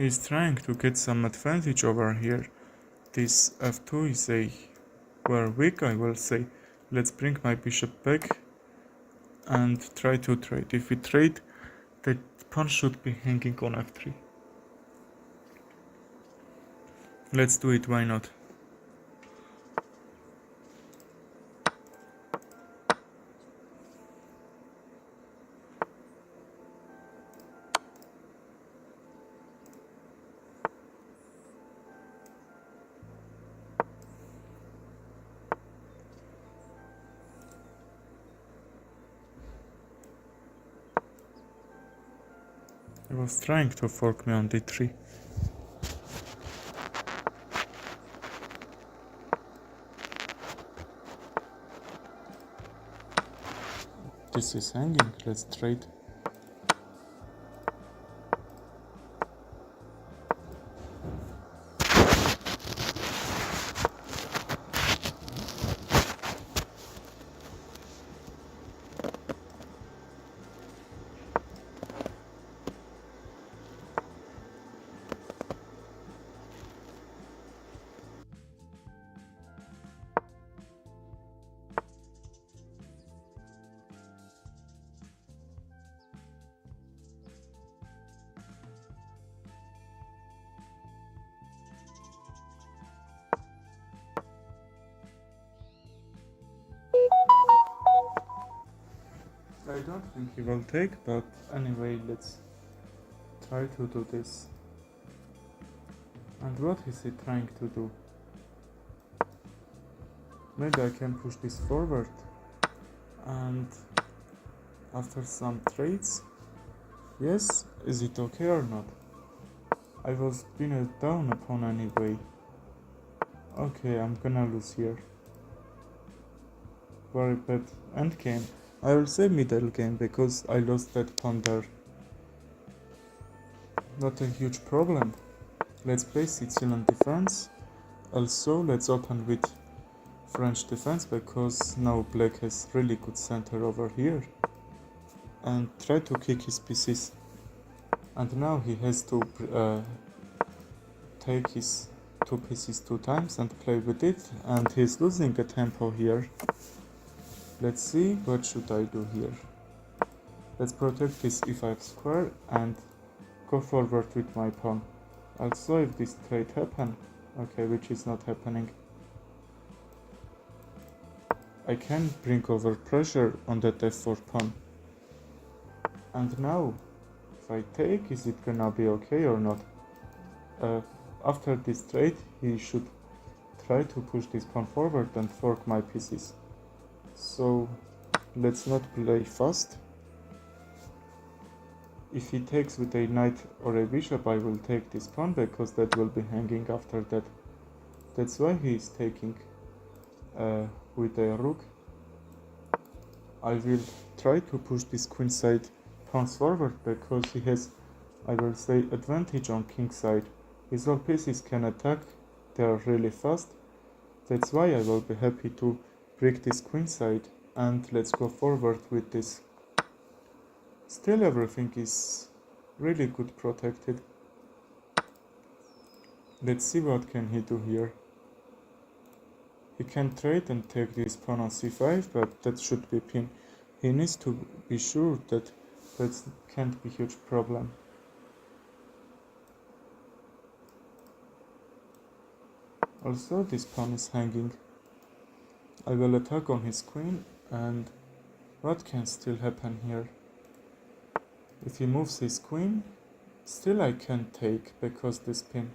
He's trying to get some advantage over here. This f2 is a very weak, I will say. Let's bring my bishop back and try to trade. If we trade, the pawn should be hanging on f3. Let's do it, why not? He was trying to fork me on d3. This is hanging, let's trade. I don't think he will take, but anyway, let's try to do this. And what is he trying to do? Maybe I can push this forward, and after some trades, yes, is it okay or not? I was pinned down upon anyway. Okay, I'm gonna lose here. Very bad endgame. I will say middle game because I lost that pawn there. Not a huge problem. Let's play Sicilian defense. Also, let's open with French defense because now black has really good center over here. And try to kick his pieces. And now he has to take his two pieces 2 times and play with it. And he's losing a tempo here. Let's see, what should I do here? Let's protect this e5 square and go forward with my pawn. Also, if this trade happen, okay, which is not happening, I can bring over pressure on that f4 pawn. And now, if I take, is it gonna be okay or not? After this trade, he should try to push this pawn forward and fork my pieces. So let's not play fast. If he takes with a knight or a bishop, I will take this pawn because that will be hanging after that. That's why he is taking with a rook. I will try to push this queenside pawns forward because he has, I will say, advantage on kingside. His all pieces can attack, they are really fast. That's why I will be happy to break this queenside and let's go forward with this. Still everything is really good protected. Let's see what can he do here. He can trade and take this pawn on c5, but that should be pin. He needs to be sure that that can't be a huge problem. Also, this pawn is hanging. I will attack on his queen, and what can still happen here? If he moves his queen, still I can take because this pin.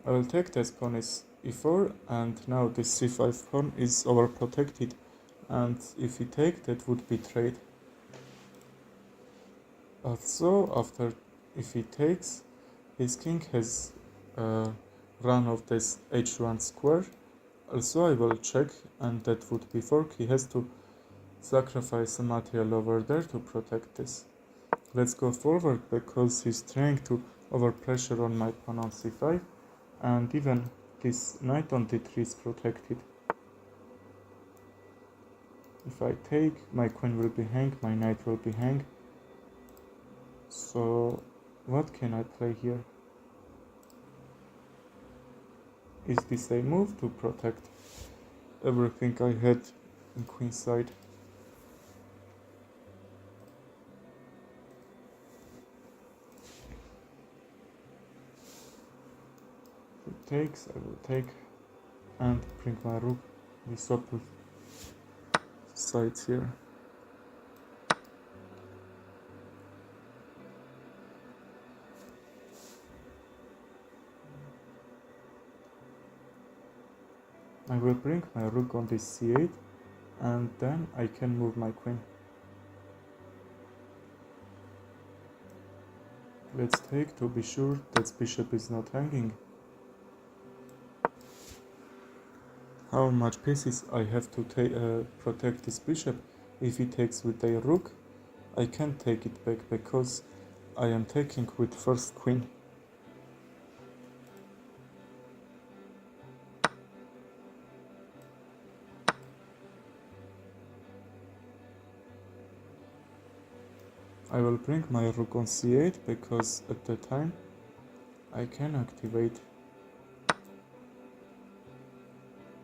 I will take this pawn is e4, and now this c5 pawn is overprotected, and if he take, that would be trade. Also, after if he takes, his king has run of this h1 square. Also, I will check, and that would be fork. He has to sacrifice some material over there to protect this. Let's go forward because he's trying to overpressure on my pawn on c5, and even this knight on d3 is protected. If I take, my queen will be hanged, my knight will be hanged. So What can I play here? Is this a move to protect everything I had in queenside? If it takes, I will take and bring my rook. We swap sides here. I will bring my rook on this c8 and then I can move my queen. Let's take to be sure that bishop is not hanging. How much pieces I have to protect this bishop? If he takes with a rook, I can't take it back because I am taking with first queen. I will bring my rook on c8 because at the time I can activate.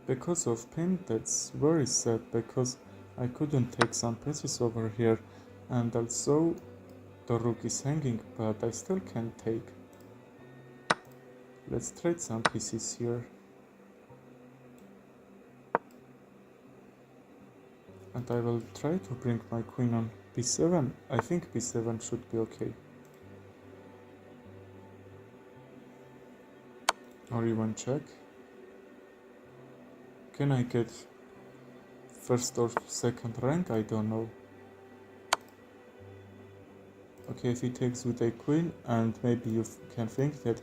Because of pin, that's very sad because I couldn't take some pieces over here, and also the rook is hanging, but I still can take. Let's trade some pieces here. And I will try to bring my queen on b7. I think b7 should be okay. Or even check. Can I get first or second rank? I don't know. Okay, if he takes with a queen, and maybe you can think that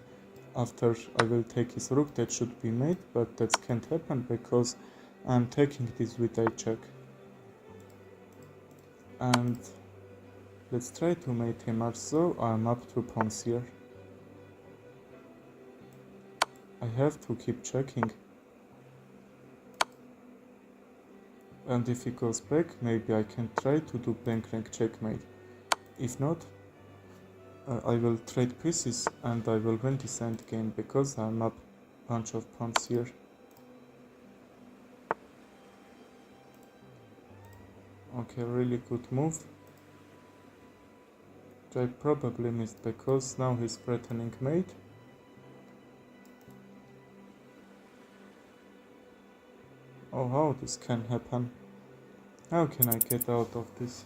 after I will take his rook that should be mate, but that can't happen because I'm taking this with a check. And let's try to mate him also. I'm up 2 pawns here. I have to keep checking. And if he goes back, maybe I can try to do blank rank checkmate. If not, I will trade pieces and I will win this endgame because I'm up a bunch of pawns here. Okay, really good move. I probably missed because now he's threatening mate. Oh, how this can happen? How can I get out of this?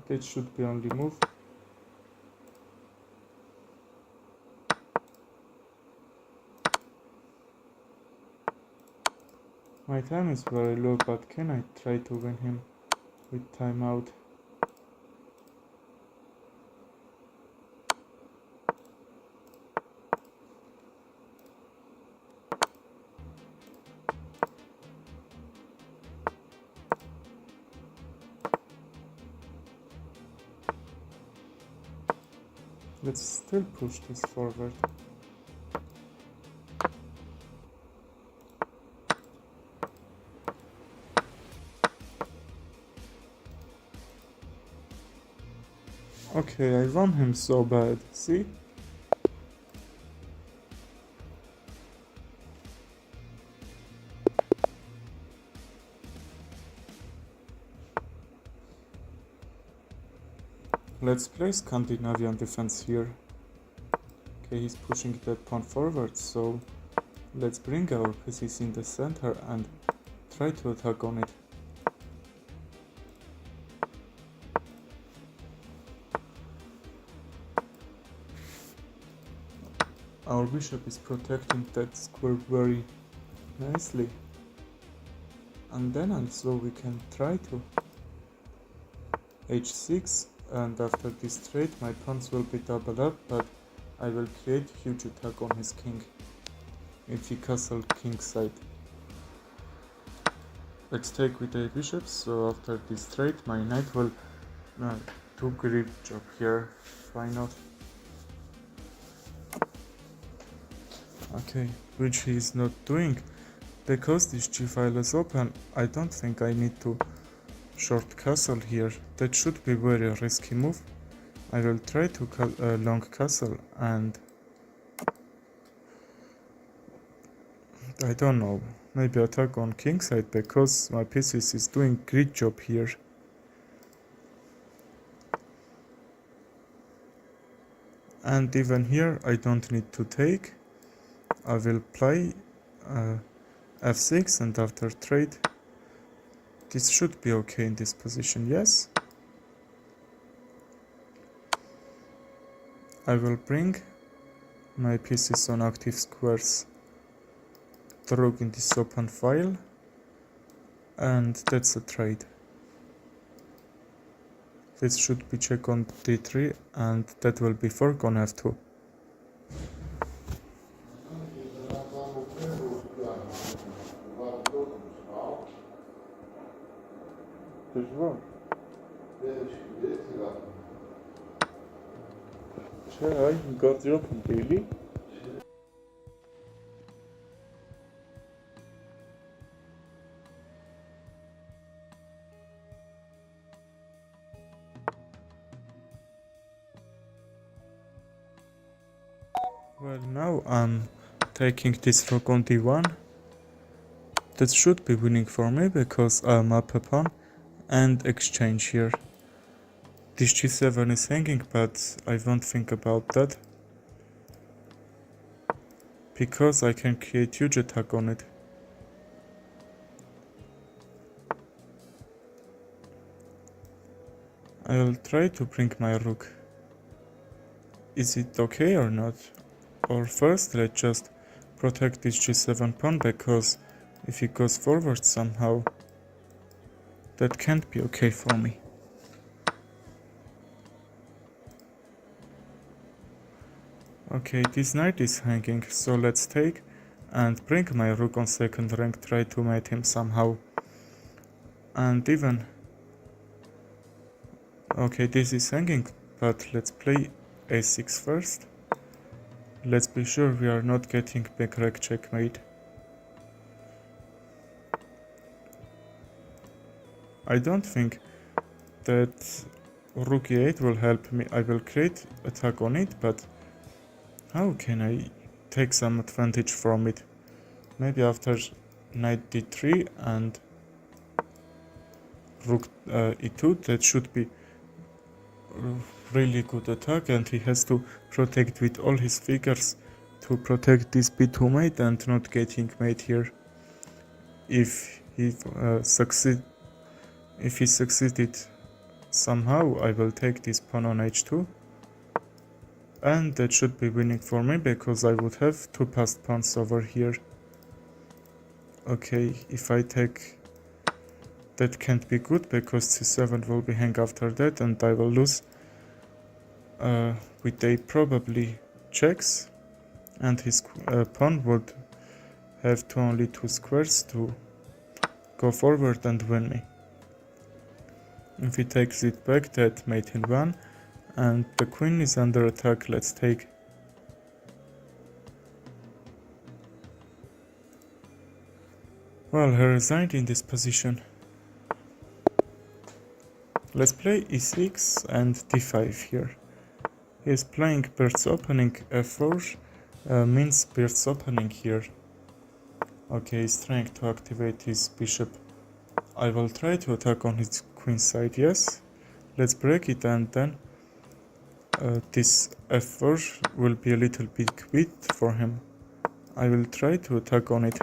That should be only move. My time is very low, but can I try to win him with timeout? Let's still push this forward. Okay, I won him so bad, see? Let's play Scandinavian defense here. Okay, he's pushing that pawn forward, so let's bring our pieces in the center and try to attack on it. Our bishop is protecting that square very nicely. And then also we can try to h6, and after this trade my pawns will be doubled up, but I will create huge attack on his king if he castle king side. Let's take with a bishop, so after this trade my knight will do great job here, why not? Okay, which he is not doing. Because this g-file is open, I don't think I need to short castle here. That should be very risky move. I will try to long castle, and I don't know, maybe attack on kingside, because my pieces is doing great job here. And even here I don't need to take. I will play f6, and after trade this should be okay in this position. Yes, I will bring my pieces on active squares, the rook in this open file, and that's a trade. This should be check on d3, and that will be fork on f2. Czekaj, godzio, Billy. Well, now I'm taking this rook on d1. That should be winning for me because I'm up a pawn and exchange here. This g7 is hanging, but I won't think about that because I can create huge attack on it. I will try to bring my rook. Is it okay or not? Or first let's just protect this g7 pawn, because if it goes forward somehow, that can't be okay for me. Okay, this knight is hanging, so let's take and bring my rook on second rank, try to mate him somehow. And even... okay, this is hanging, but let's play a6 first. Let's be sure we are not getting back reg checkmate. I don't think that rook e8 will help me. I will create attack on it, but how can I take some advantage from it? Maybe after knight d3 and rook e2, that should be really good attack, and he has to protect with all his figures to protect this b2 mate and not getting mate here. If he succeeded somehow, I will take this pawn on h2, and that should be winning for me because I would have two passed pawns over here. Okay, if I take, that can't be good because c7 will be hang after that, and I will lose with a probably checks, and his pawn would have to only two squares to go forward and win me. If he takes it back, that mate in one, and the queen is under attack. Let's take. Well, he resigned in this position. Let's play e6 and d5 here. He is playing Bird's opening f4, means Bird's opening here. Okay, he's trying to activate his bishop. I will try to attack on his queen side, yes. Let's break it, and then this f4 will be a little bit weak for him. I will try to attack on it.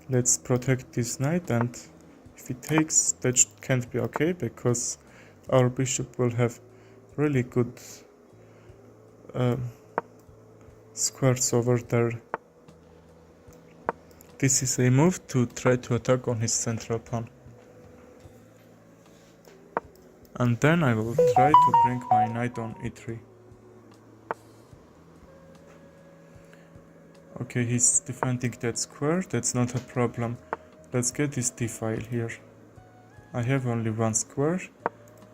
Let's protect this knight, and if he takes, that can't be okay because our bishop will have really good squares over there. This is a move to try to attack on his central pawn. And then I will try to bring my knight on e3. Okay, he's defending that square, that's not a problem. Let's get this d-file here. I have only one square,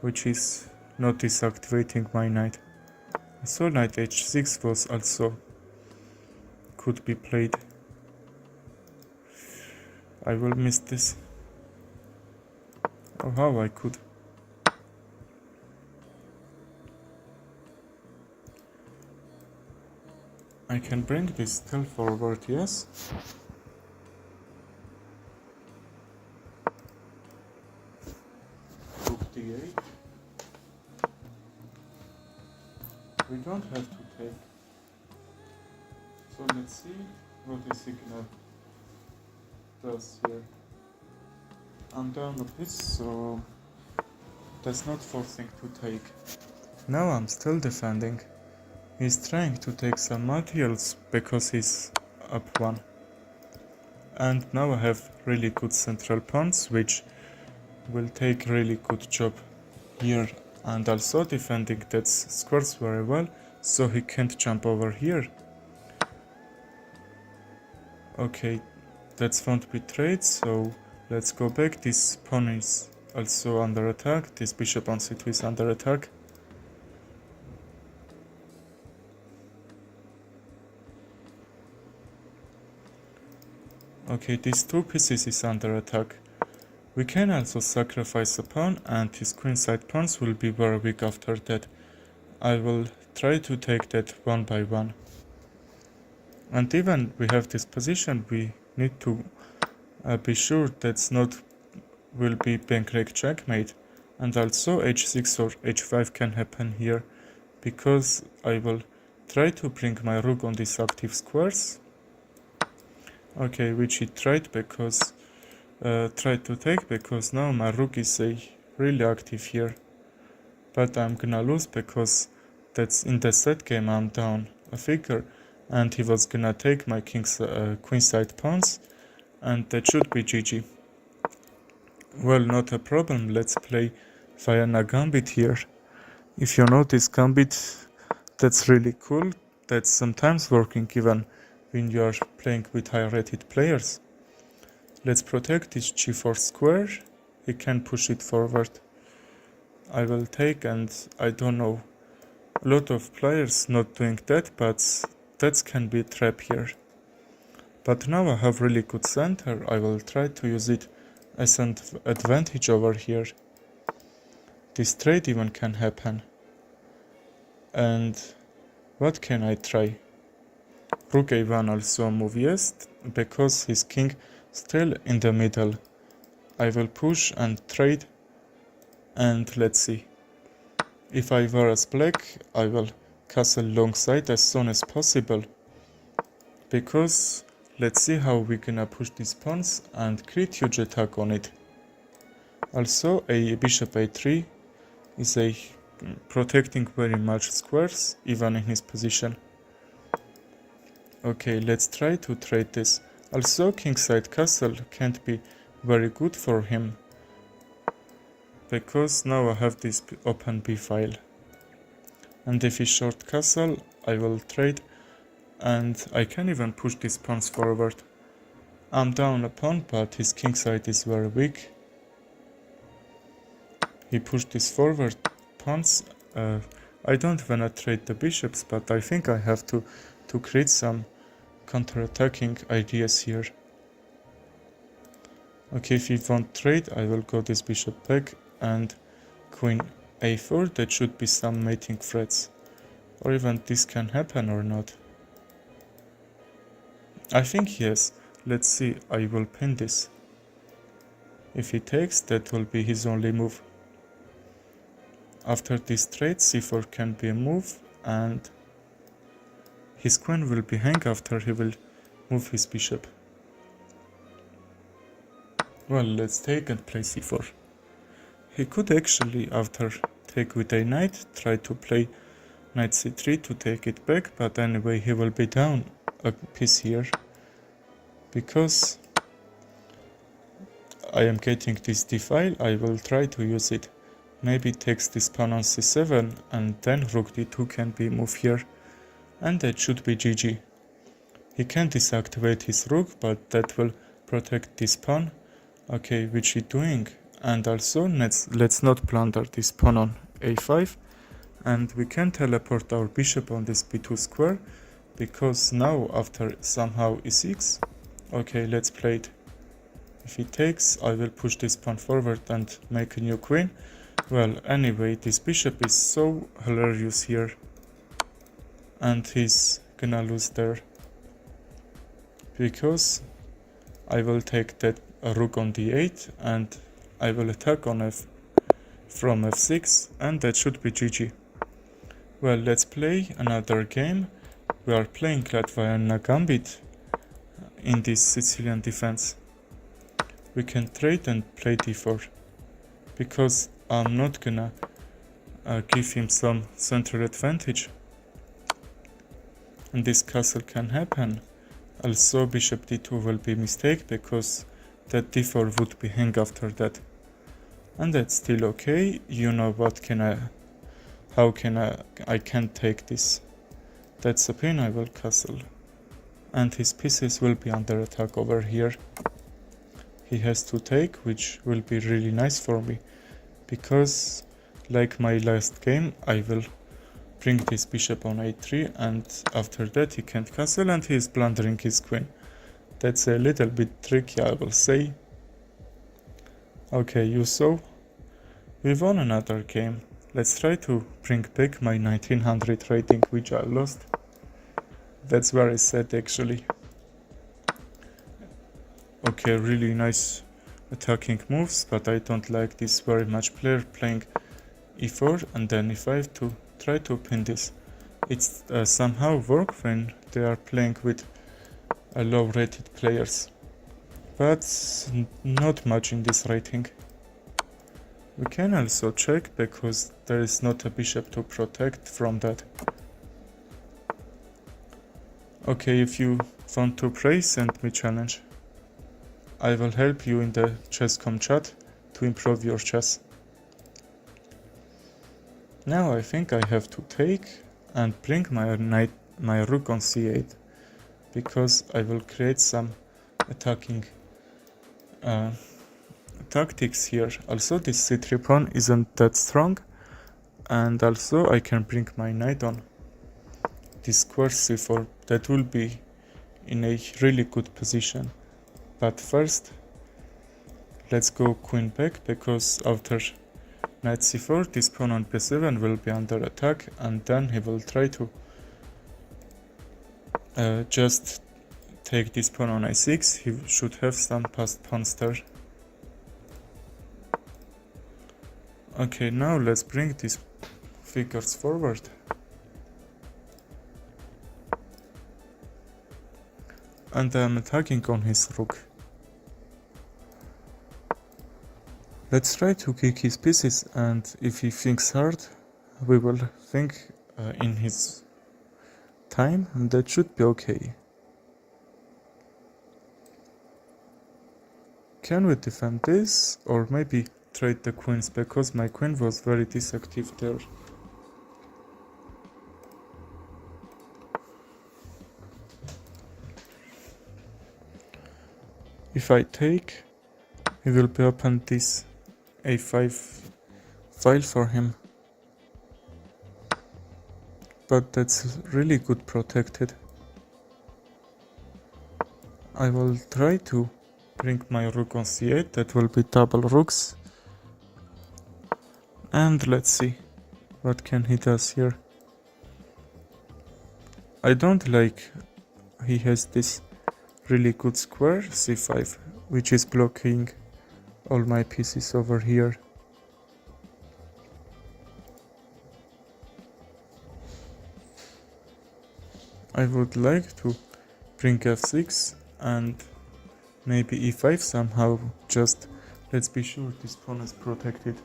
which is not deactivating my knight. I saw knight h6 was also could be played. I will miss this. Oh, how I could. I can bring this still forward, yes. Rook d8. We don't have to take. So let's see what the signal does here. I'm down a piece, so that's not forcing to take. Now I'm still defending. He's trying to take some materials because he's up one. And now I have really good central pawns, which will take really good job here, and also defending that squares very well, so he can't jump over here. Okay, that's won't be trade, so let's go back. This pawn is also under attack. This bishop on c2 is under attack. Okay, these two pieces is under attack. We can also sacrifice a pawn, and his queenside pawns will be very weak after that. I will try to take that one by one. And even we have this position, we need to be sure that's not will be pancake checkmate. And also h6 or h5 can happen here, because I will try to bring my rook on these active squares. Okay, which he tried because tried to take, because now my rook is really active here. But I'm gonna lose because that's in the set game I'm down a figure, and he was gonna take my queenside pawns, and that should be GG. Well, not a problem. Let's play Vienna Gambit here. If you notice Gambit, that's really cool. That's sometimes working even when you are playing with high rated players. Let's protect this g4 square. He can push it forward. I will take, and I don't know, a lot of players not doing that, but that can be a trap here. But now I have really good center. I will try to use it as an advantage over here. This trade even can happen. And what can I try? Rook a1 also move, yes, because his king still in the middle. I will push and trade, and let's see. If I were as black, I will castle long side as soon as possible, because let's see how we're gonna push these pawns and create huge attack on it. Also, a bishop a3 is protecting very much squares, even in his position. Okay, let's try to trade this. Also, kingside castle can't be very good for him, because now I have this open b file. And if he short castle, I will trade, and I can even push these pawns forward. I'm down a pawn, but his kingside is very weak. He pushed this forward pawns. I don't wanna trade the bishops, but I think I have to create some counter-attacking ideas here. Okay, if he won't trade, I will go this bishop back and queen a4. That should be some mating threats, or even this can happen or not. I think yes. Let's see. I will pin this. If he takes, that will be his only move. After this trade, c4 can be a move, and his queen will be hang after he will move his bishop. Well, let's take and play c4. He could actually, after take with a knight, try to play knight c3 to take it back, but anyway he will be down a piece here, because I am getting this d file. I will try to use it. Maybe takes this pawn on c7, and then rook d2 can be moved here, and that should be GG. He can deactivate his rook, but that will protect this pawn. Okay, which he doing? And also let's not plunder this pawn on a5, and we can teleport our bishop on this b2 square, because now after somehow e6. Okay, let's play it. If he takes, I will push this pawn forward and make a new queen. Well, anyway, this bishop is so hilarious here, and he's gonna lose there, because I will take that rook on d8 and I will attack on from f6, and that should be GG. Well, let's play another game. We are playing Latvian Gambit in this Sicilian defense. We can trade and play d4, because I'm not gonna give him some center advantage, and this castle can happen. Also bishop d2 will be a mistake, because that d4 would be hang after that, and that's still okay. You know what can how can I can't take this. That's a pin, I will castle, and his pieces will be under attack over here. He has to take, which will be really nice for me, because like my last game I will bring this bishop on a3, and after that he can't castle, and he is blundering his queen. That's a little bit tricky, I will say. Okay, you saw? We won another game. Let's try to bring back my 1900 rating, which I lost. That's very sad actually. Okay, really nice attacking moves, but I don't like this very much. Player playing e4 and then e5 to try to pin this. It's somehow work when they are playing with low rated players, but not much in this rating. We can also check, because there is not a bishop to protect from that. Okay, if you want to pray, send me challenge. I will help you in the chess.com chat to improve your chess. Now I think I have to take and bring my rook on c8, because I will create some attacking tactics here. Also this c3 pawn isn't that strong, and also I can bring my knight on this square c4. That will be in a really good position. But first let's go queen back, because after knight c4 this pawn on b7 will be under attack, and then he will try to just take this pawn on a6. He should have some passed pawns there. Okay, now let's bring these figures forward. And I'm attacking on his rook. Let's try to kick his pieces, and if he thinks hard, we will think in his time, and that should be okay. Can we defend this, or maybe trade the queens, because my queen was very disactive there. If I take, he will be open this a5 file for him, but that's really good protected. I will try to bring my rook on c8. That will be double rooks, and let's see what can he does here. I don't like he has this really good square c5, which is blocking all my pieces over here. I would like to bring f6 and maybe e5 somehow, just let's be sure this pawn is protected.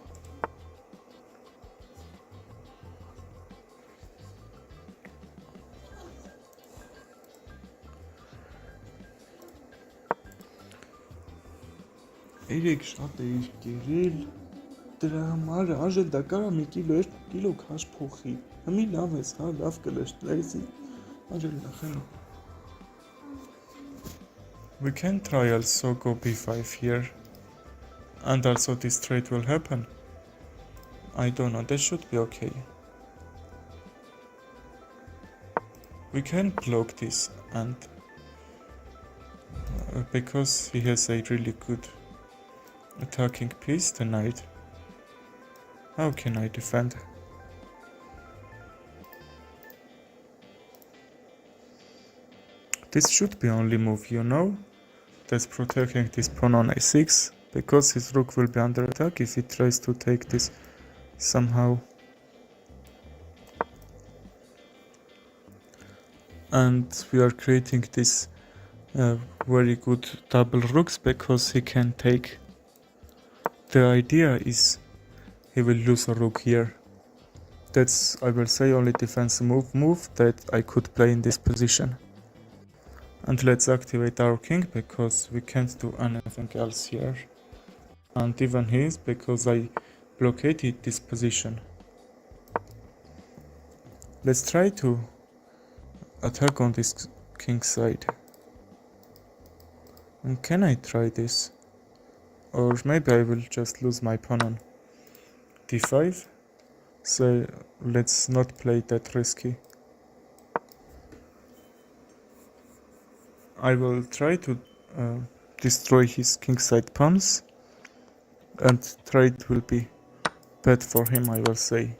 Երեք շատ էիր կերել, դրա համար արժել դա կարա մի կիլո քաշ փոխի, հիմի լավ ես, հա, լավ կլեշտլեզի, արժել նախելու. We can try also go b5 here, and also this trade will happen. I don't know, that should be okay. We can block this, and because he has a really good attacking piece, the knight. How can I defend? This should be only move, you know? That's protecting this pawn on a6, because his rook will be under attack if he tries to take this somehow. And we are creating this very good double rooks because he can take. The idea is he will lose a rook here. That's, I will say, only defensive move that I could play in this position. And let's activate our king because we can't do anything else here. And even his, because I blockaded this position. Let's try to attack on this king side. And can I try this? Or maybe I will just lose my pawn on d5. So let's not play that risky. I will try to destroy his kingside pawns, and trade will be bad for him, I will say.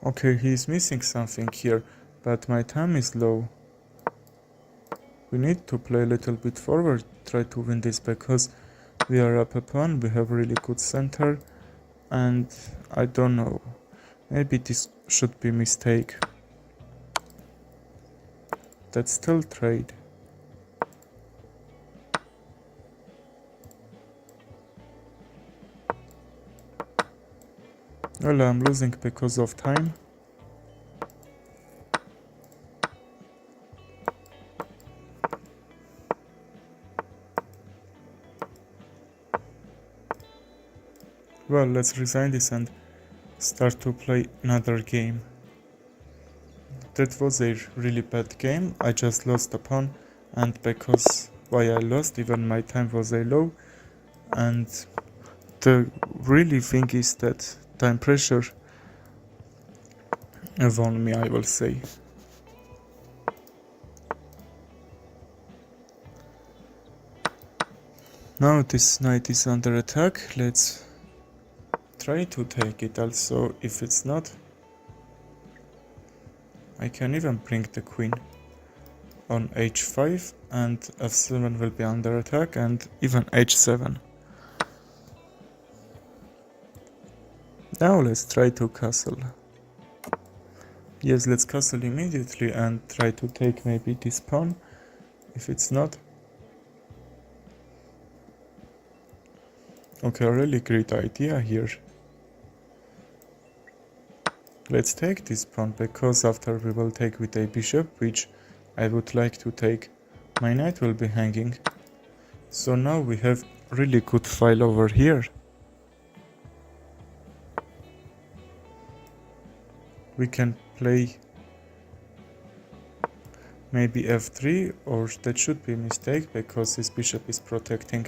Okay, he is missing something here, but my time is low. We need to play a little bit forward, try to win this, because we are up a pawn, we have really good center, and I don't know, maybe this should be mistake. That's still trade. Well, I'm losing because of time. Well, let's resign this and start to play another game. That was a really bad game. I just lost a pawn, and because why I lost, even my time was a low. And the really thing is that time pressure won me, I will say. Now this knight is under attack. Let's try to take it. Also, if it's not, I can even bring the queen on h5, and f7 will be under attack, and even h7. Now let's try to castle. Yes, let's castle immediately and try to take maybe this pawn. If it's not, okay, a really great idea here. Let's take this pawn, because after we will take with a bishop, which I would like to take. My knight will be hanging. So now we have really good file over here. We can play maybe f3, or that should be a mistake because his bishop is protecting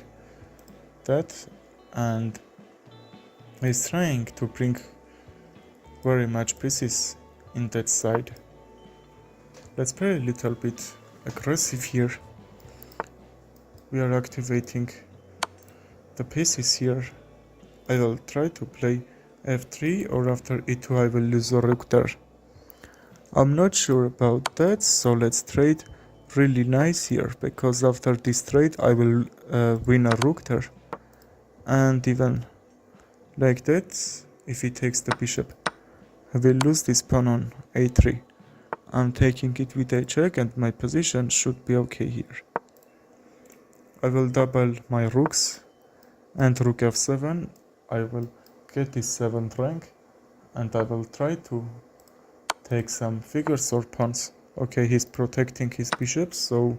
that, and he's trying to bring very much pieces in that side. Let's play a little bit aggressive here. We are activating the pieces here. I will try to play f3, or after e2 I will lose a rook there. I'm not sure about that, so let's trade really nice here, because after this trade I will win a rook there. And even like that, if he takes the bishop, I will lose this pawn on a3. I'm taking it with a check, and my position should be okay here. I will double my rooks, and rook f7. I will get this 7th rank, and I will try to take some figures or pawns. Okay, he's protecting his bishop, so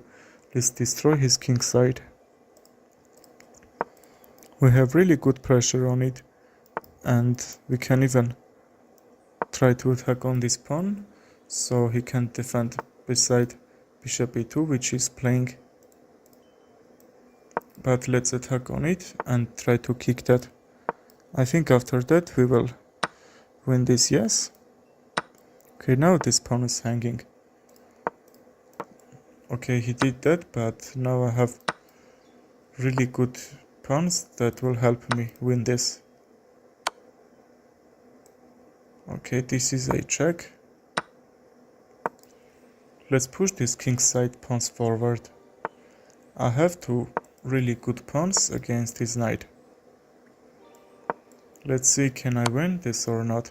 let's destroy his king side. We have really good pressure on it, and we can even try to attack on this pawn, so he can defend beside bishop e2, which is playing. But let's attack on it and try to kick that. I think after that we will win this, yes. Okay, now this pawn is hanging. Okay, he did that, but now I have really good pawns that will help me win this. Okay, this is a check. Let's push this kingside pawns forward. I have two really good pawns against his knight. Let's see, can I win this or not?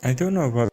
I don't know what.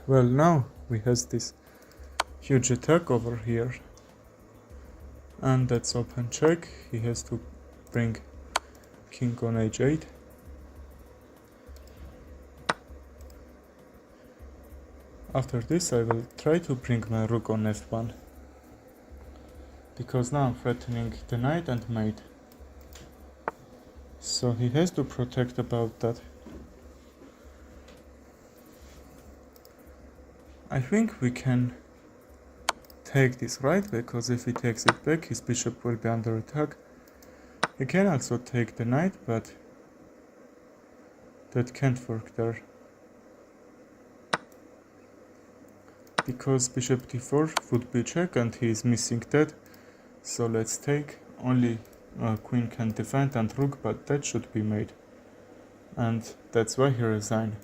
Well, now we has this huge attack over here, and that's open check. He has to bring king on h8. After this I will try to bring my rook on f1, because now I'm threatening the knight and mate. So he has to protect about that. I think we can take this right, because if he takes it back, his bishop will be under attack. He can also take the knight, but that can't work there, because bishop d4 would be check and he is missing that. So let's take. Only queen can defend and rook, but that should be made, and that's why he resigned.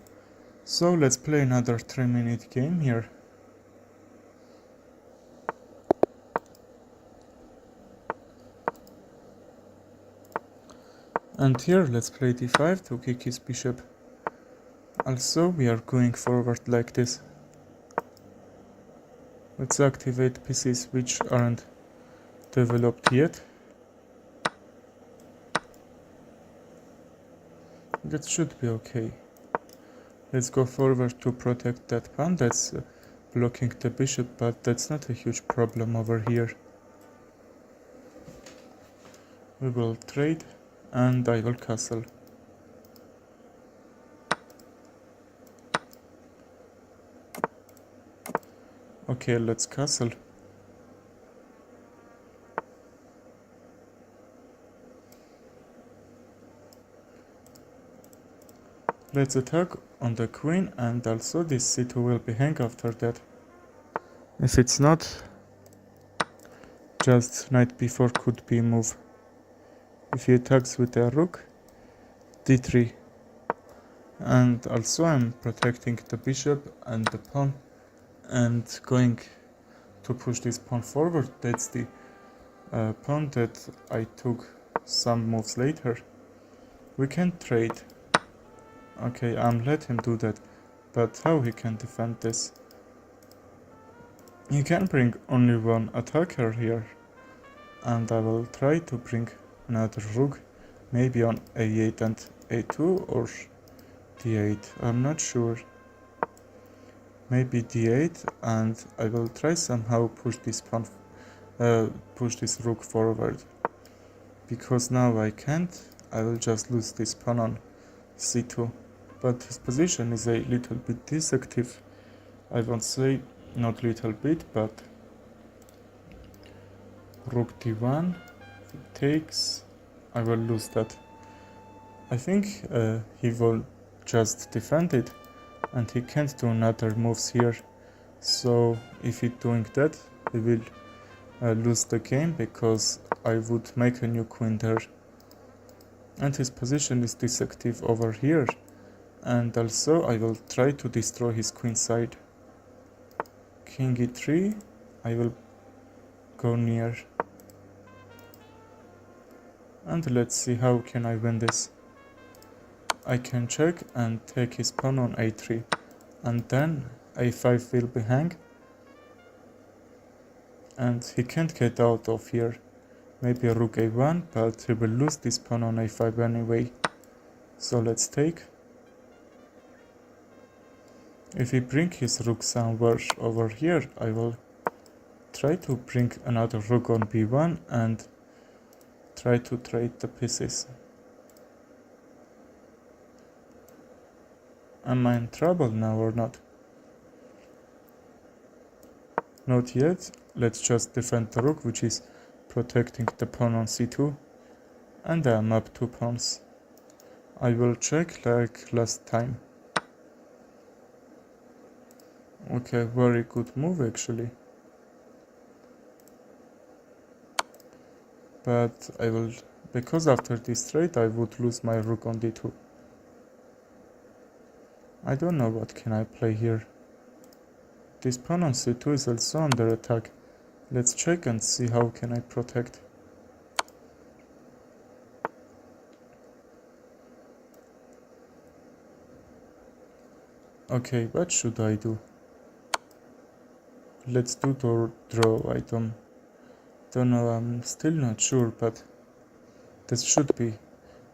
So let's play another 3-minute game here. And here let's play d5 to kick his bishop. Also we are going forward like this. Let's activate pieces which aren't developed yet. That should be okay. Let's go forward to protect that pawn that's blocking the bishop, but that's not a huge problem over here. We will trade and I will castle. Okay, let's castle. Let's attack on the queen, and also this c2 will be hang after that. If it's not, just knight b4 could be move. If he attacks with a rook, d3. And also I'm protecting the bishop and the pawn and going to push this pawn forward. That's the pawn that I took some moves later. We can trade. Okay, I'm let him do that, but how he can defend this? He can bring only one attacker here, and I will try to bring another rook, maybe on a8 and a2 or d8, I'm not sure. Maybe d8, and I will try somehow push this pawn, push this rook forward, because now I can't. I will just lose this pawn on c2. But his position is a little bit deceptive. I won't say not little bit, but rook d1 takes. I will lose that. I think he will just defend it, and he can't do another moves here. So if he's doing that, he will lose the game, because I would make a new queen there. And his position is deceptive over here. And also I will try to destroy his queen side. King e3, I will go near. And let's see how can I win this. I can check and take his pawn on a3, and then a5 will be hang, and he can't get out of here. Maybe a rook a1, but he will lose this pawn on a5 anyway. So let's take. If he bring his rook somewhere over here, I will try to bring another rook on b1 and try to trade the pieces. Am I in trouble now or not? Not yet. Let's just defend the rook, which is protecting the pawn on c2, and I am up 2 pawns. I will check like last time. Okay, very good move actually. But I will, because after this trade I would lose my rook on d2. I don't know what can I play here. This pawn on c2 is also under attack. Let's check and see how can I protect. Okay, what should I do? let's do the draw. I don't know, I'm still not sure, but this should be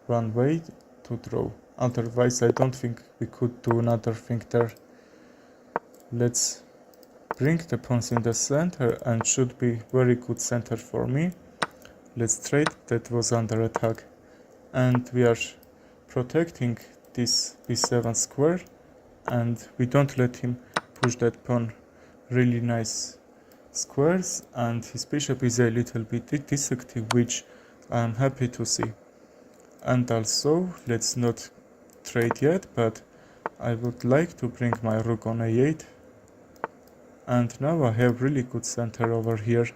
one way to draw. Otherwise, I don't think we could do another thing there. Let's bring the pawns in the center, and should be very good center for me. Let's trade. That was under attack, and we are protecting this b7 square, and we don't let him push that pawn. Really nice squares, and his bishop is a little bit dissective, which I'm happy to see. And also, let's not trade yet, but I would like to bring my rook on a8, and now I have really good center over here.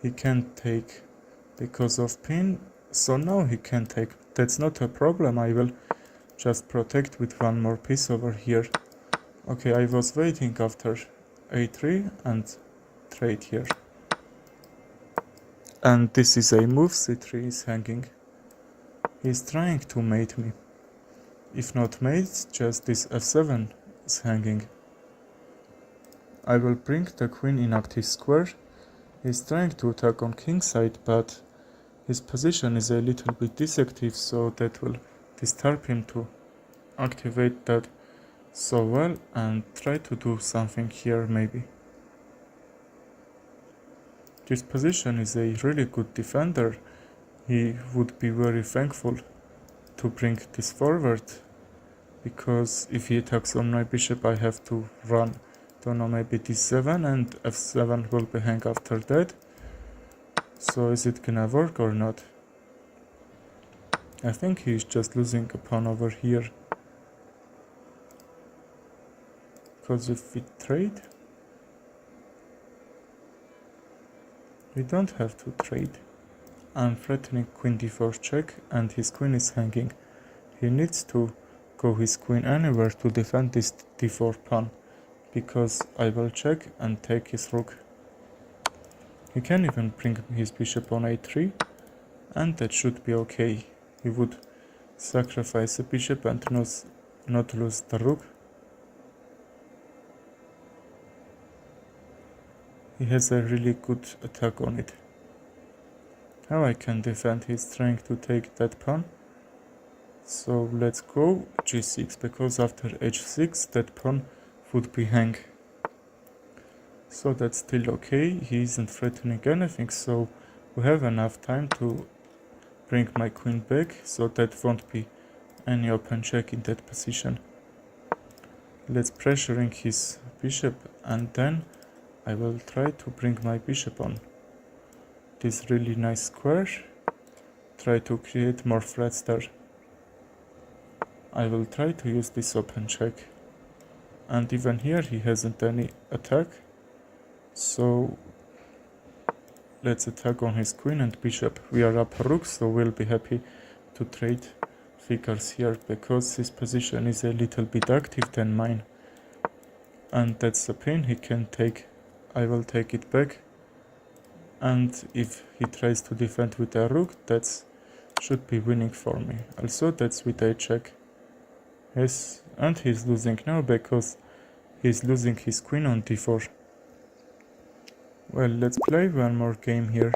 He can't take because of pin, so now he can take. That's not a problem, I will just protect with one more piece over here. Okay, I was waiting after a3 and trade here. And this is a move, c3 is hanging. He's trying to mate me. If not mate, just this f7 is hanging. I will bring the queen in active square. He's trying to attack on king side, but his position is a little bit dissective, so that will disturb him to activate that so well and try to do something here maybe. This position is a really good defender. He would be very thankful to bring this forward, because if he attacks on my bishop I have to run, don't know, maybe d7 and f7 will be hang after that. So is it gonna work or not? I think he's just losing a pawn over here. Because if we trade, we don't have to trade. I'm threatening queen d4 check, and his queen is hanging. He needs to go his queen anywhere to defend this d4 pawn, because I will check and take his rook. He can even bring his bishop on a3, and that should be okay. He would sacrifice the bishop and not lose the rook. He has a really good attack on it. How I can defend? He's trying to take that pawn. So let's go g6, because after h6 that pawn would be hang. So that's still okay, he isn't threatening anything, so we have enough time to bring my queen back, so that won't be any open check in that position. Let's pressuring his bishop, and then I will try to bring my bishop on this really nice square, try to create more threats there. I will try to use this open check, and even here he hasn't any attack, so let's attack on his queen and bishop. We are up rook, so we'll be happy to trade figures here, because his position is a little bit active than mine, and that's a pain he can take. I will take it back, and if he tries to defend with a rook, that should be winning for me. Also, that's with a check. Yes, and he's losing now because he's losing his queen on d4. Well, let's play one more game here.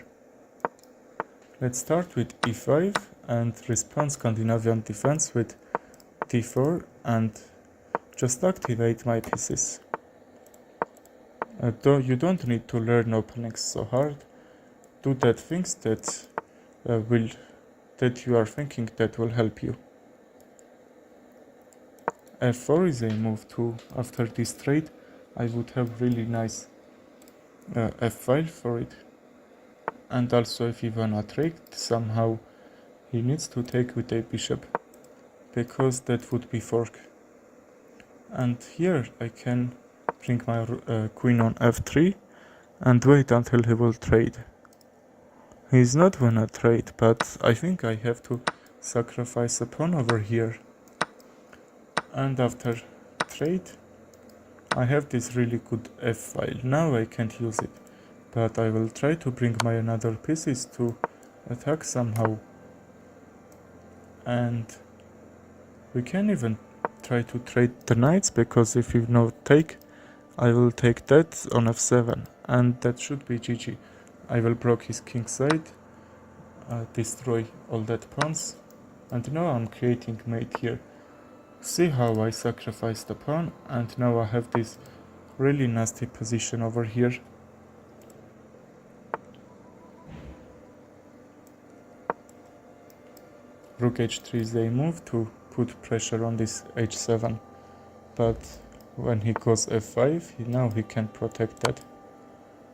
Let's start with e5 and respond Scandinavian defense with d4 and just activate my pieces. Though you don't need to learn openings so hard, do that things that you are thinking that will help you. f4 is a move too. After this trade, I would have really nice f5 for it. And also, if you wanna trade, somehow he needs to take with a bishop, because that would be fork. And here I can bring my queen on f3 and wait until he will trade. He's not gonna trade, but I think I have to sacrifice a pawn over here. And after trade, I have this really good f file. Now I can't use it, but I will try to bring my another pieces to attack somehow. And we can even try to trade the knights, because if you no take, I will take that on f7, and that should be GG. I will block his king side, destroy all that pawns, and now I'm creating mate here. See how I sacrifice the pawn, and now I have this really nasty position over here. Rook h3 is a move to put pressure on this h7, but when he goes f5, now he can protect that.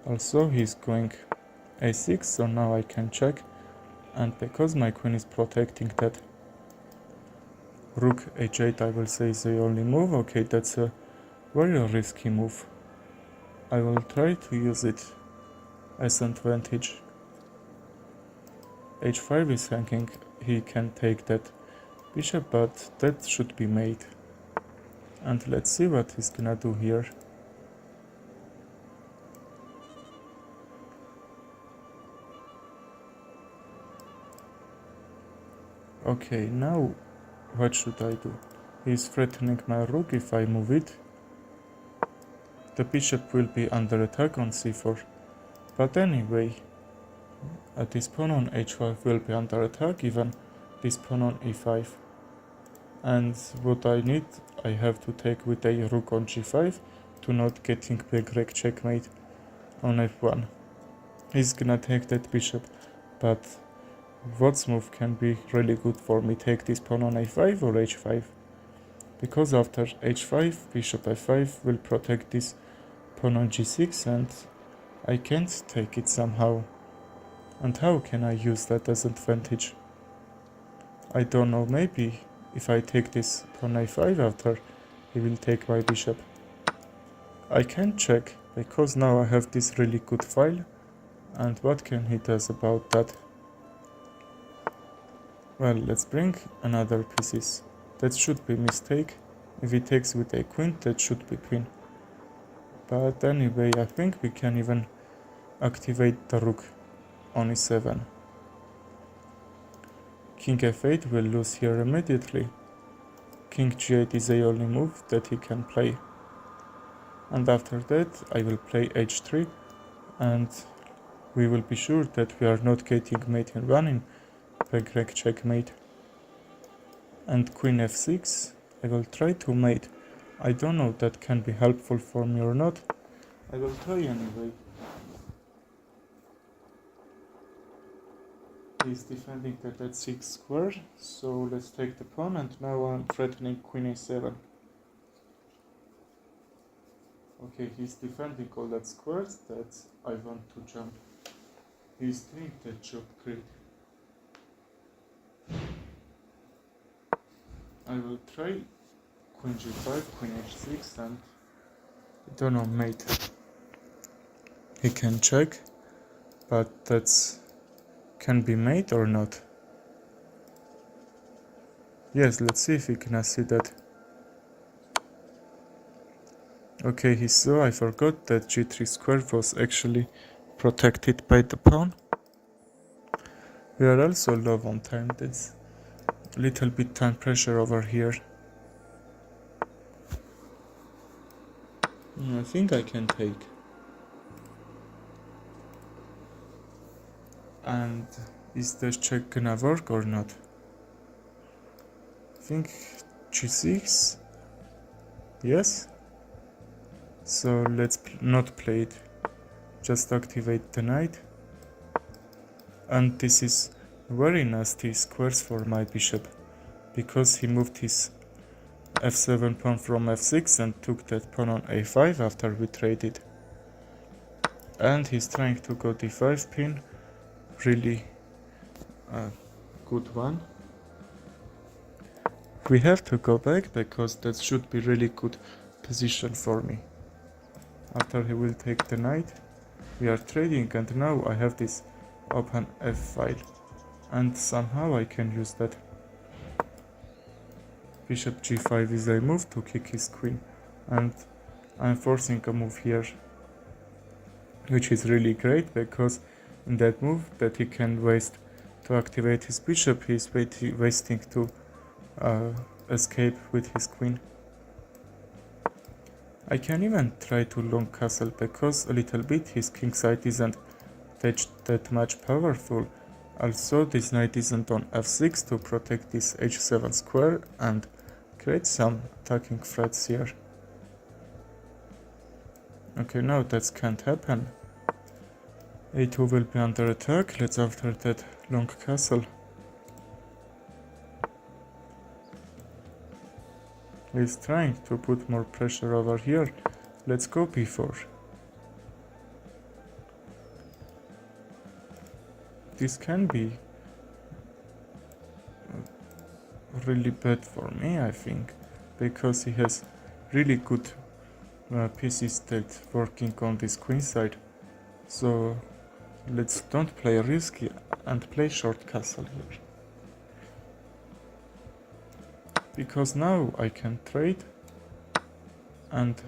Also he's going a6, so now I can check, and because my queen is protecting that, rook h8 I will say is the only move. Okay, that's a very risky move. I will try to use it as an advantage. h5 is hanging, he can take that bishop, but that should be mate. And let's see what he's gonna do here. Okay, now what should I do? He's threatening my rook. If I move it, the bishop will be under attack on c4. But anyway, this pawn on h5 will be under attack, even this pawn on e5. And what I need, I have to take with a rook on g5 to not getting Greg checkmate on f1. He's gonna take that bishop, but what move can be really good for me? Take this pawn on a5 or h5? Because after h5, bishop f5 will protect this pawn on g6, and I can't take it somehow. And how can I use that as advantage? I don't know, maybe if I take this pawn a5 after, he will take my bishop. I can check, because now I have this really good file, and what can he does about that? Well, let's bring another pieces. That should be mistake. If he takes with a queen, that should be queen. But anyway, I think we can even activate the rook on e7. King f8 will lose here immediately. King g8 is the only move that he can play. And after that, I will play h3, and we will be sure that we are not getting mate in running by Greg checkmate. And queen f6, I will try to mate. I don't know if that can be helpful for me or not. I will try anyway. He's defending that at 6 square, so let's take the pawn, and now I'm threatening queen a7. Okay, he's defending all that squares that I want to jump. He's doing that job great. I will try queen g5, queen h6, and I don't know, mate. He can check, but that's can be mate or not. Yes, let's see if we can see that. Okay, he saw, I forgot that g3 square was actually protected by the pawn. We are also low on time, that's a little bit time pressure over here. I think I can take. And is this check gonna work or not? I think g6. Yes. So let's not play it. Just activate the knight. And this is very nasty squares for my bishop, because he moved his f7 pawn from f6 and took that pawn on a5 after we traded. And he's trying to go d5 pin. Really a good one. We have to go back, because that should be really good position for me. After he will take the knight, we are trading, and now I have this open f file, and somehow I can use that. Bishop g5 is a move to kick his queen, and I'm forcing a move here, which is really great, because in that move that he can waste to activate his bishop, he's wasting to escape with his queen. I can even try to long castle because a little bit his king side isn't that much powerful. Also this knight isn't on f6 to protect this h7 square and create some attacking threats here. Okay, no, that can't happen. a2 will be under attack. Let's after that long castle. He's trying to put more pressure over here. Let's go b4. This can be really bad for me, I think, because he has really good pieces that working on this queen side. So let's don't play risky and play short castle here. Because now I can trade and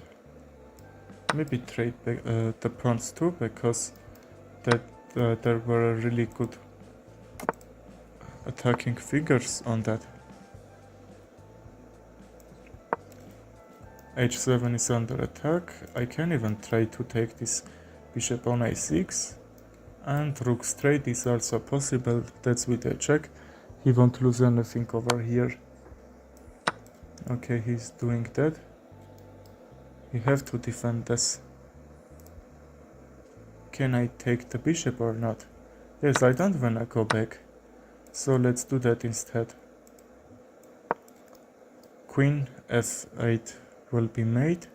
maybe trade the pawns too, because there were really good attacking figures on that. h7 is under attack. I can even try to take this bishop on a6, and rook straight is also possible. That's with a check. He won't lose anything over here. Okay, he's doing that. You have to defend this. Can I take the bishop or not? Yes, I don't wanna go back. So let's do that instead. Queen f8 will be made.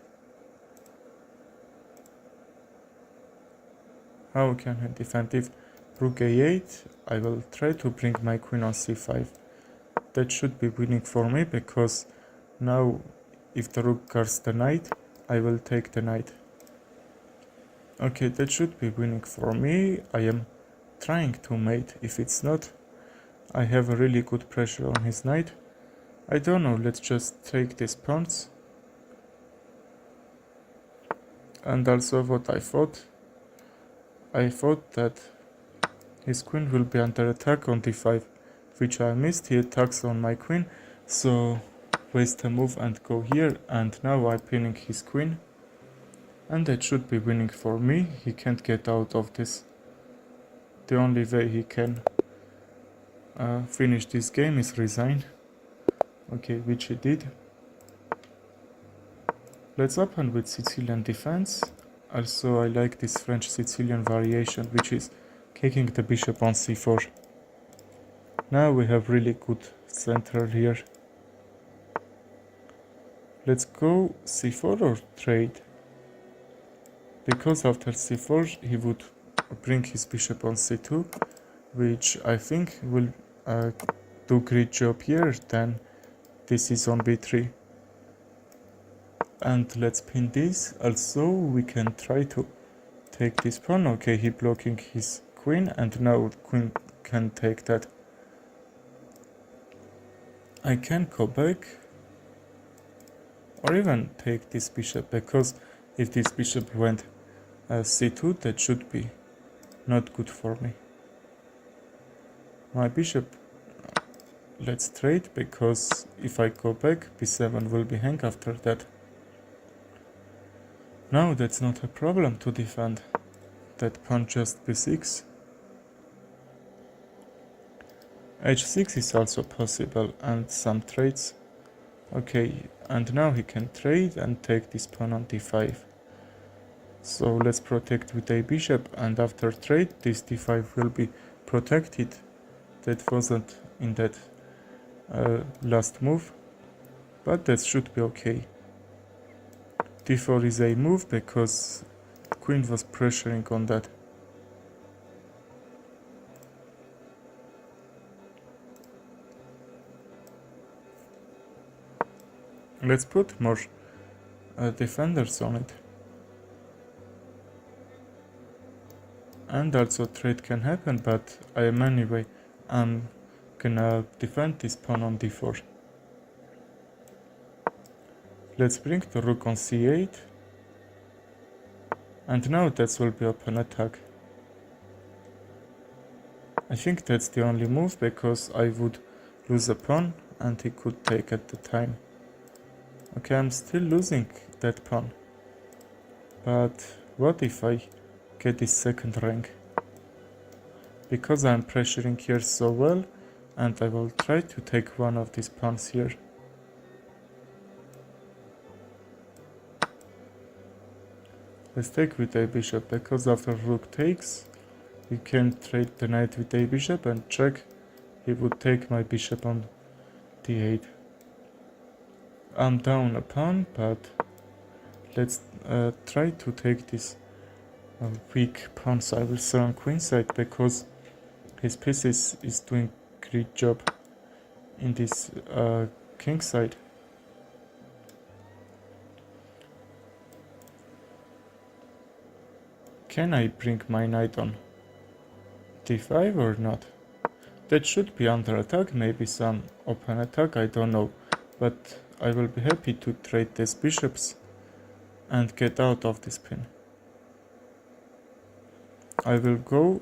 How can I defend? If rook a8, I will try to bring my queen on c5. That should be winning for me, because now if the rook guards the knight, I will take the knight. Okay, that should be winning for me. I am trying to mate. If it's not, I have a really good pressure on his knight. I don't know, let's just take these pawns. And also what I thought that his queen will be under attack on d5, which I missed. He attacks on my queen, so waste a move and go here, and now I'm pinning his queen. And that should be winning for me. He can't get out of this. The only way he can finish this game is resign. Okay, which he did. Let's open with Sicilian defense. Also, I like this French Sicilian variation, which is kicking the bishop on c4. Now we have really good center here. Let's go c4 or trade. Because after c4 he would bring his bishop on c2, which I think will do great job here. Then this is on b3. And let's pin this. Also we can try to take this pawn. Okay, he blocking his queen, and now queen can take that. I can go back or even take this bishop, because if this bishop went c2, that should be not good for me. My bishop, let's trade, because if I go back, b7 will be hang after that. No, that's not a problem to defend that pawn, just b6. h6 is also possible, and some trades. Okay, and now he can trade and take this pawn on d5. So let's protect with a bishop, and after trade this d5 will be protected. That wasn't in that last move, but that should be okay. d4 is a move because queen was pressuring on that. Let's put more defenders on it. And also trade can happen, but I am anyway. I'm gonna defend this pawn on d4. Let's bring the rook on c8. And now that will be open attack. I think that's the only move, because I would lose a pawn and he could take at the time. Okay, I'm still losing that pawn. But what if I get this second rank? Because I'm pressuring here so well, and I will try to take one of these pawns here. Let's take with a bishop, because after rook takes, we can trade the knight with a bishop and check. He would take my bishop on d8. I'm down a pawn, but let's try to take this weak pawn. So I will sit on queenside because his piece is doing great job in this kingside. Can I bring my knight on d5 or not? That should be under attack, maybe some open attack, I don't know. But I will be happy to trade these bishops and get out of this pin. I will go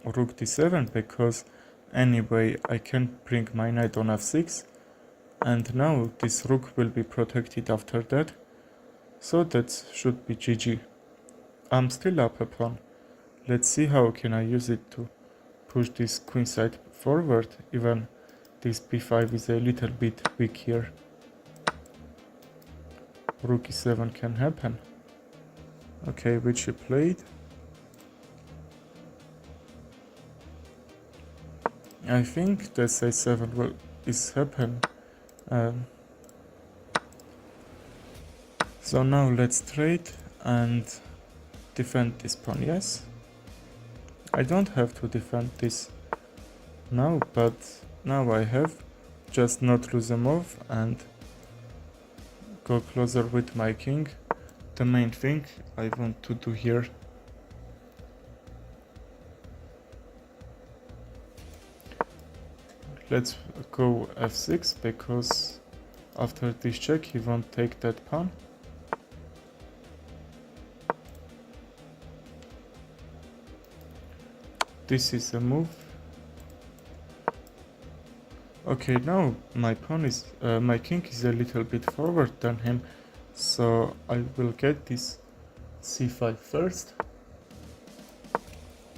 rook d7 because anyway I can bring my knight on f6, and now this rook will be protected after that, so that should be GG. I'm still up a pawn. Let's see how can I use it to push this queenside forward, even this b5 is a little bit weak here. Rook e7 can happen. Okay, which he played. I think the a7 is happen. So now let's trade and defend this pawn. Yes, I don't have to defend this now, but now I have. Just not lose a move and go closer with my king. The main thing I want to do here. Let's go f6 because after this check he won't take that pawn. This is a move. Okay, now my pawn is my king is a little bit forward than him, so I will get this c5 first.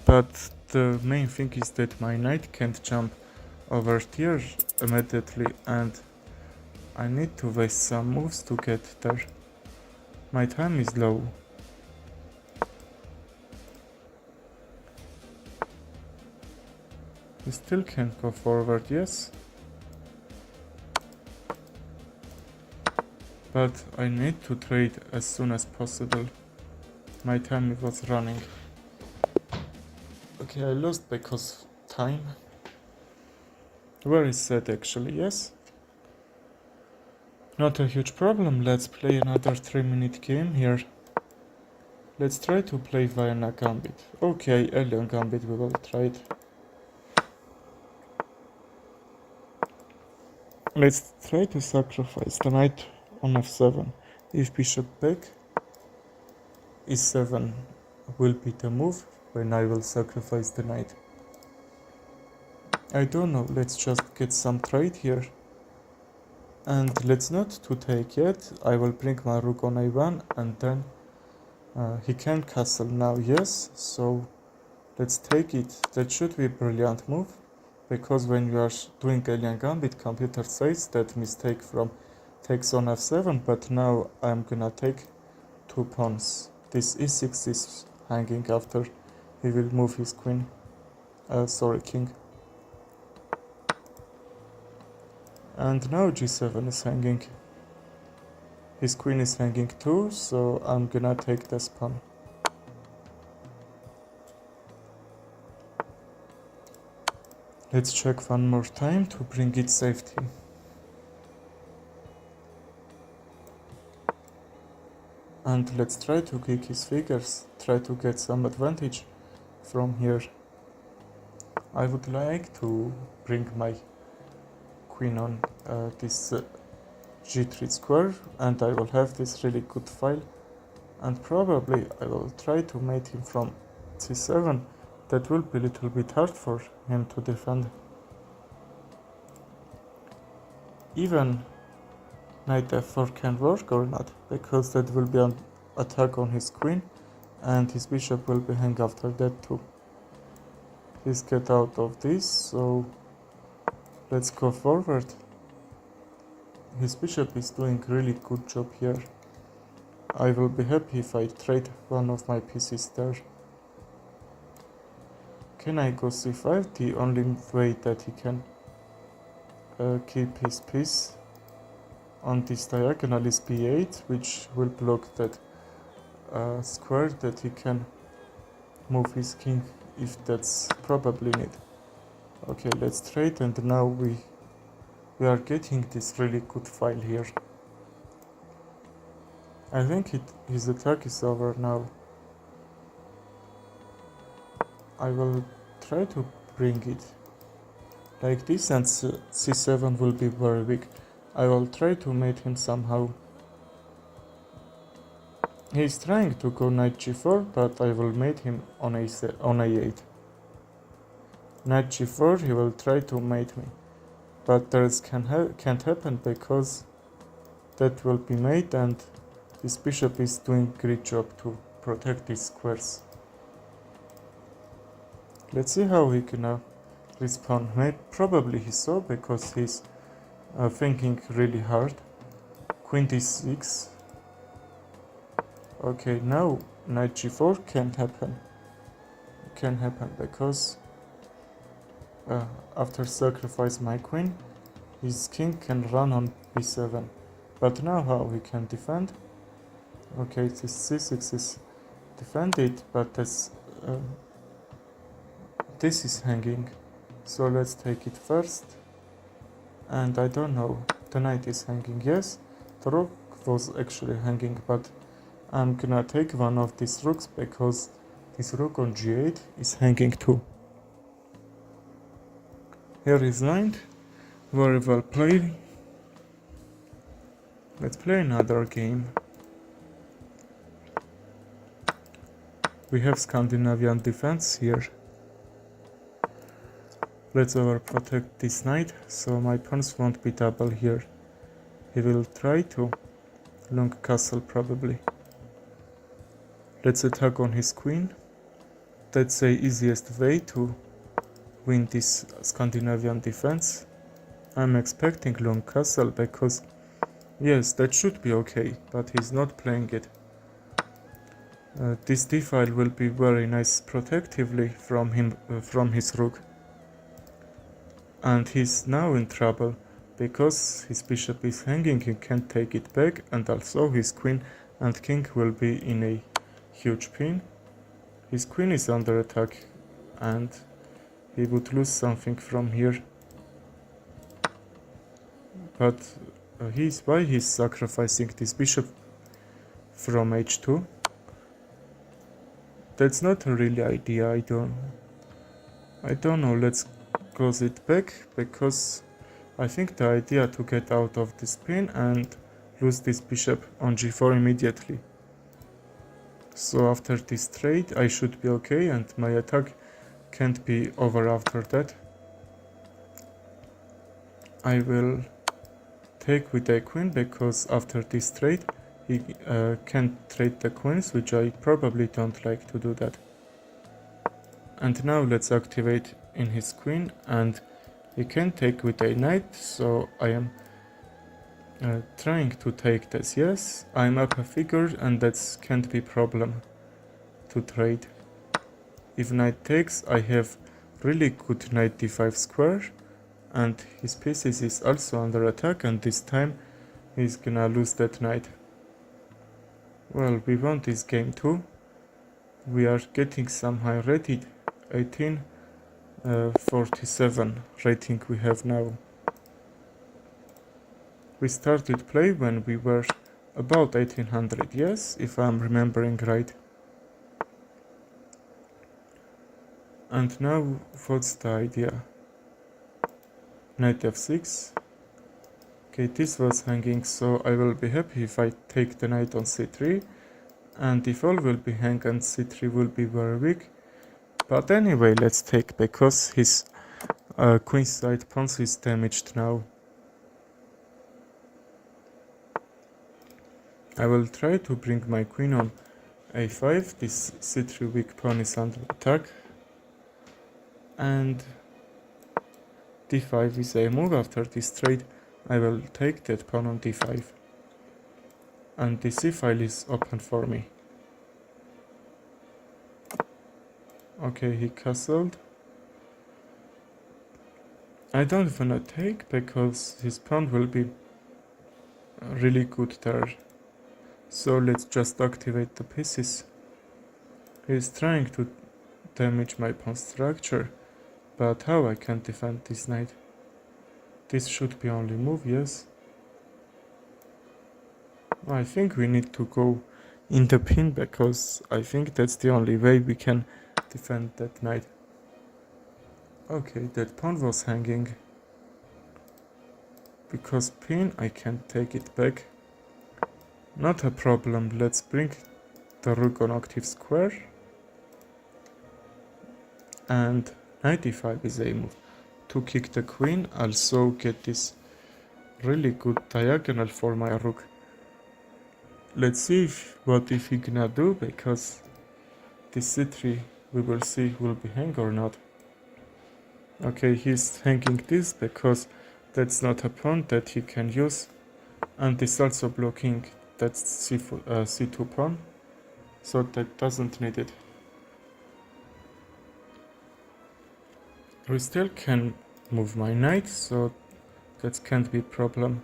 But the main thing is that my knight can't jump over here immediately, and I need to waste some moves to get there. My time is low. We still can't go forward, yes. But I need to trade as soon as possible. My time was running. Okay, I lost because of time. Where is that actually? Yes. Not a huge problem. Let's play another 3-minute game here. Let's try to play Vienna Gambit. Okay, Alien Gambit, we will try it. Let's try to sacrifice the knight on f7. If bishop back, e7 will be the move when I will sacrifice the knight. I don't know, let's just get some trade here. And let's not to take yet. I will bring my rook on a1 and then he can castle now, yes. So let's take it. That should be a brilliant move, because when you are doing Alien Gambit, computer says that mistake from takes on f7, but now I'm gonna take 2 pawns. This e6 is hanging after he will move his queen, king. And now g7 is hanging. His queen is hanging too, so I'm gonna take this pawn. Let's check one more time to bring it safety. And let's try to kick his figures, try to get some advantage from here. I would like to bring my queen on this g3 square, and I will have this really good file, and probably I will try to mate him from c7. That will be a little bit hard for him to defend. Even knight f4 can work or not, because that will be attack on his queen, and his bishop will be hanged after that too. Please get out of this, so let's go forward. His bishop is doing really good job here. I will be happy if I trade one of my pieces there. Can I go c5? The only way that he can keep his piece on this diagonal is b8, which will block that square that he can move his king if that's probably need. Okay, let's trade, and now we are getting this really good file here. I think his attack is over now. I will try to bring it like this, and c7 will be very weak. I will try to mate him somehow. He is trying to go knight g4, but I will mate him on a8. Knight g4, he will try to mate me, but that can't happen because that will be mate, and this bishop is doing great job to protect these squares. Let's see how he can respond. Probably he saw, because he's thinking really hard. Queen d6. Okay, now knight g4 can't happen. Can happen because after sacrifice my queen, his king can run on b7. But now how he can defend? Okay, this c6 is defended, but this is hanging. So let's take it first. And I don't know, the knight is hanging. Yes, the rook was actually hanging, but I'm gonna take one of these rooks because this rook on g8 is hanging too. Here is knight, very well played. Let's play another game. We have Scandinavian defense here. Let's overprotect this knight, so my pawns won't be double here. He will try to long castle probably. Let's attack on his queen. That's the easiest way to win this Scandinavian defense. I'm expecting long castle because yes, that should be okay, but he's not playing it. This d-file will be very nice protectively from his rook. And he's now in trouble because his bishop is hanging, he can't take it back, and also his queen and king will be in a huge pin. His queen is under attack and he would lose something from here. But why he's sacrificing this bishop from h2? That's not a really idea. I don't know. Let's close it back because I think the idea to get out of this pin and lose this bishop on g4 immediately. So after this trade I should be okay and my attack can't be over after that. I will take with a queen because after this trade he can't trade the queens, which I probably don't like to do that. And now let's activate in his queen, and he can take with a knight, so I am trying to take this. Yes, I'm up a figure and that can't be problem to trade. If knight takes, I have really good knight d5 square, and his pieces is also under attack, and this time he's gonna lose that knight. Well, we won this game too. We are getting some high rated, 1847 rating we have now. We started play when we were about 1800, yes, if I'm remembering right. And now, what's the idea? Knight f6. Okay, this was hanging, so I will be happy if I take the knight on c3, and if all will be hang and c3 will be very weak. But anyway, let's take, because his queenside pawn is damaged now. I will try to bring my queen on a5. This c3 weak pawn is under attack. And d5 is a move. After this trade, I will take that pawn on d5. And the c file is open for me. Okay, he castled. I don't wanna take because his pawn will be really good there. So let's just activate the pieces. He's trying to damage my pawn structure, but how I can defend this knight? This should be only move, yes? I think we need to go in the pin because I think that's the only way we can defend that knight. Okay, that pawn was hanging. Because pin, I can't take it back. Not a problem, let's bring the rook on active square. And knight e5 is a move. To kick the queen, also get this really good diagonal for my rook. Let's see what if he gonna do, because this c3 we will see will be hang or not. Okay, he's hanging this because that's not a pawn that he can use, and this also blocking that c2 pawn, so that doesn't need it. We still can move my knight, so that can't be a problem.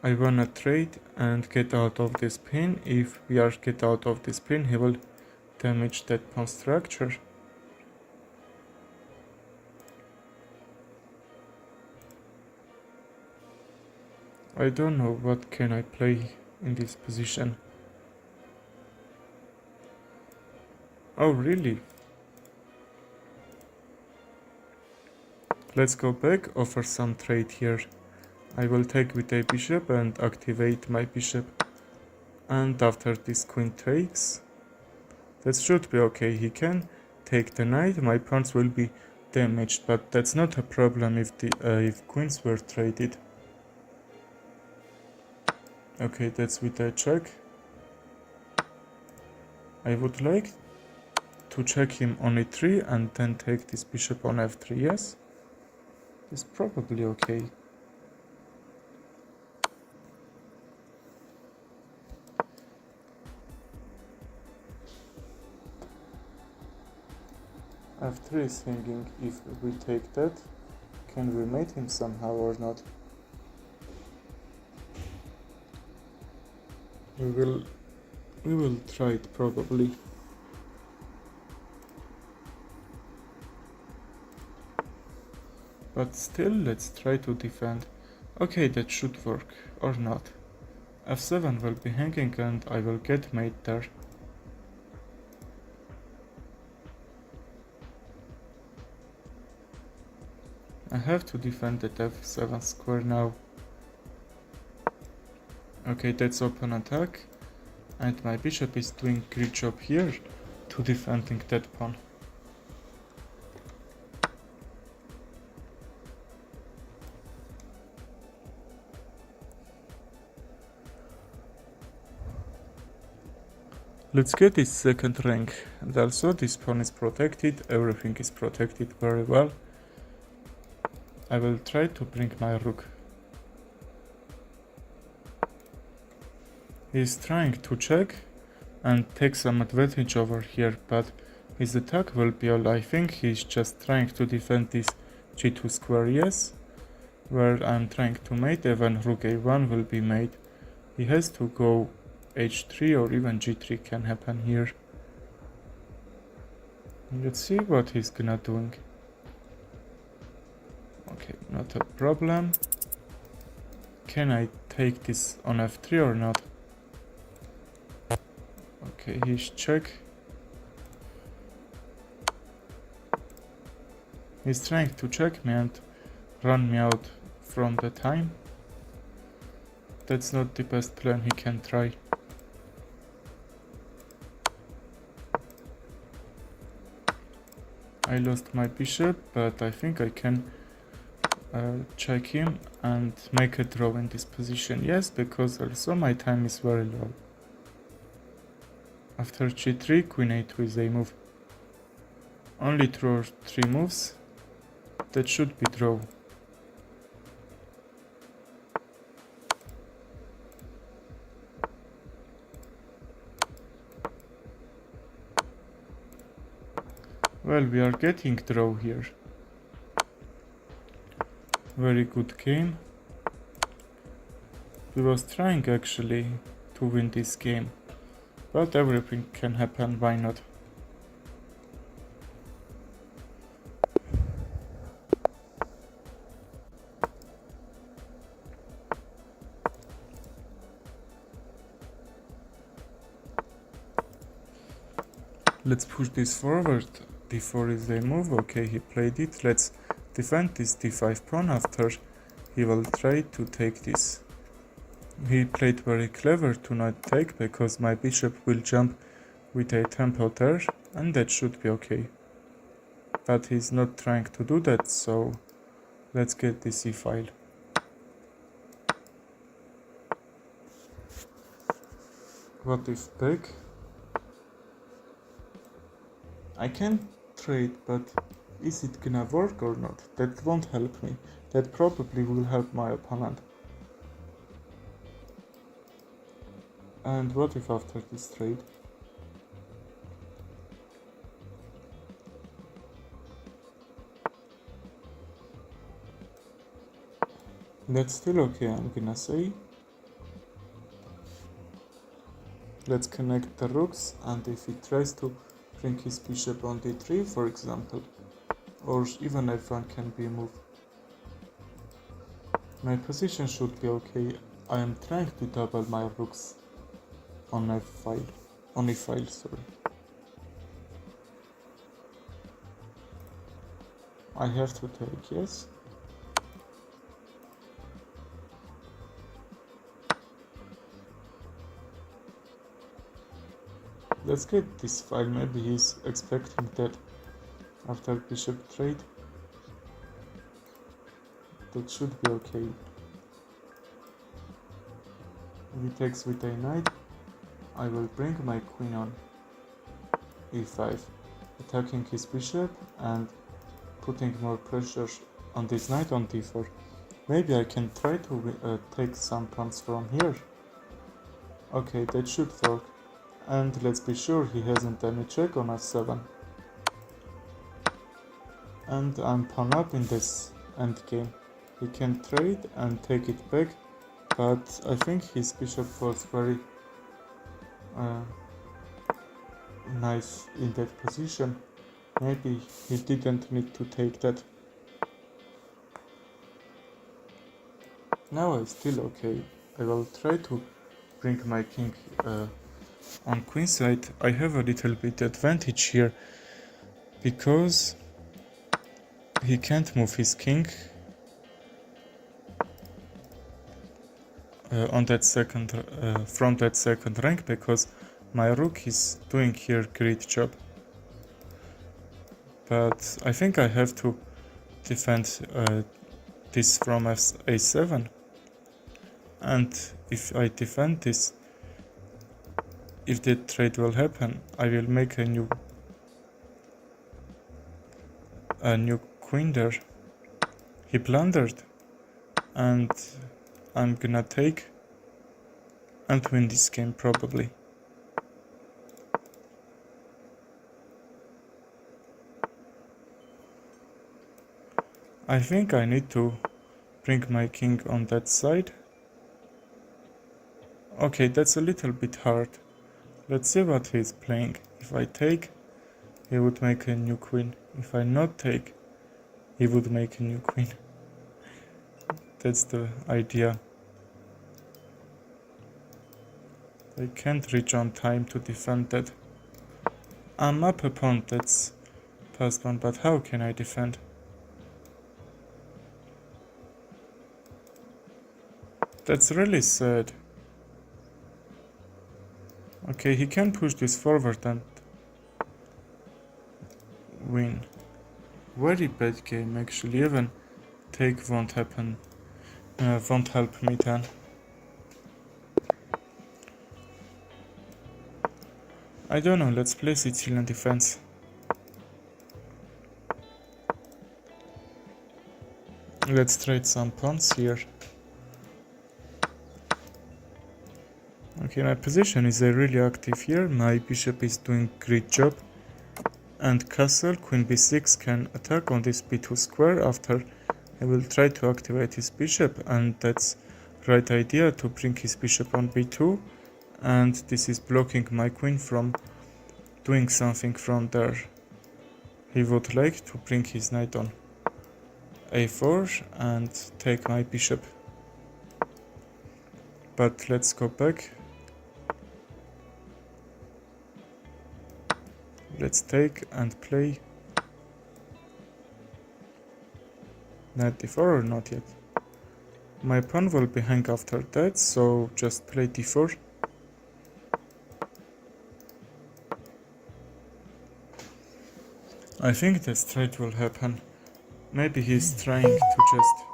I wanna trade and get out of this pin. If we are get out of this pin, he will damage that pawn structure. I don't know what can I play in this position. Oh really? Let's go back, offer some trade here. I will take with a bishop and activate my bishop. And after this queen takes, that should be okay. He can take the knight, my pawns will be damaged, but that's not a problem if queens were traded. Okay, that's with a check. I would like to check him on e3 and then take this bishop on f3, yes? It's probably okay. f3 is hanging. If we take that, can we mate him somehow or not? We will try it probably. But still, let's try to defend. Okay, that should work, or not. f7 will be hanging and I will get mate there. I have to defend that f7 square now. Okay, that's open attack. And my bishop is doing great job here to defending that pawn. Let's get this second rank, and also this pawn is protected, everything is protected very well. I will try to bring my rook. He is trying to check and take some advantage over here, but his attack will be all. I think he's just trying to defend this g2 square, yes, where I'm trying to mate, even rook a1 will be made. He has to go h3 or even g3 can happen here. Let's see what he's gonna doing. Okay, not a problem. Can I take this on f3 or not? Okay, he's check. He's trying to check me and run me out from the time. That's not the best plan he can try. I lost my bishop, but I think I can check him and make a draw in this position. Yes, because also my time is very low. After g3, queen a2 is a move. Only 2 or 3 moves. That should be draw. Well, we are getting draw here. Very good game. We was trying actually to win this game, but everything can happen, why not? Let's push this forward. d4 is a move. Okay, he played it. Let's defend this d5 pawn. After he will try to take this. He played very clever to not take, because my bishop will jump with a tempo there, and that should be okay. But he's not trying to do that, so let's get the c file. What if back? I can trade, but is it gonna work or not? That won't help me. That probably will help my opponent. And what if after this trade? That's still okay, I'm gonna say. Let's connect the rooks, and if he tries to bring his bishop on d3, for example, or even f1 can be moved. My position should be okay. I am trying to double my rooks on f-file, on e-file, sorry. I have to take, yes. Let's get this file. Maybe he's expecting that after bishop trade. That should be okay. He takes with a knight. I will bring my queen on e5, attacking his bishop and putting more pressure on this knight on d4. Maybe I can try to take some pawns from here. Okay, that should work. And let's be sure he hasn't any check on f7. And I'm pawn up in this endgame. He can trade and take it back, but I think his bishop was very nice in that position. Maybe he didn't need to take that. Now I'm still okay. I will try to bring my king on queenside. I have a little bit advantage here because he can't move his king on that second from that second rank, because my rook is doing here great job. But I think I have to defend this from a7, and if I defend this, if the trade will happen, I will make a new queen there. He blundered, and I'm gonna take and win this game probably. I think I need to bring my king on that side. Okay, that's a little bit hard. Let's see what he's playing. If I take, he would make a new queen. If I not take, he would make a new queen. That's the idea. I can't reach on time to defend that. I'm up a pawn, that's past one, but how can I defend? That's really sad. Okay, he can push this forward and win. Very bad game actually. Even take won't happen, won't help me then. I don't know, let's play Sicilian defense. Let's trade some pawns here. Okay, my position is really active here. My bishop is doing great job. And castle, queen b6 can attack on this b2 square. After I will try to activate his bishop, and that's right idea to bring his bishop on b2. And this is blocking my queen from doing something from there. He would like to bring his knight on a4 and take my bishop. But let's go back. Let's take and play knight d4 or not yet. My pawn will be hung after that, so just play d4. I think the straight will happen. Maybe he's trying to just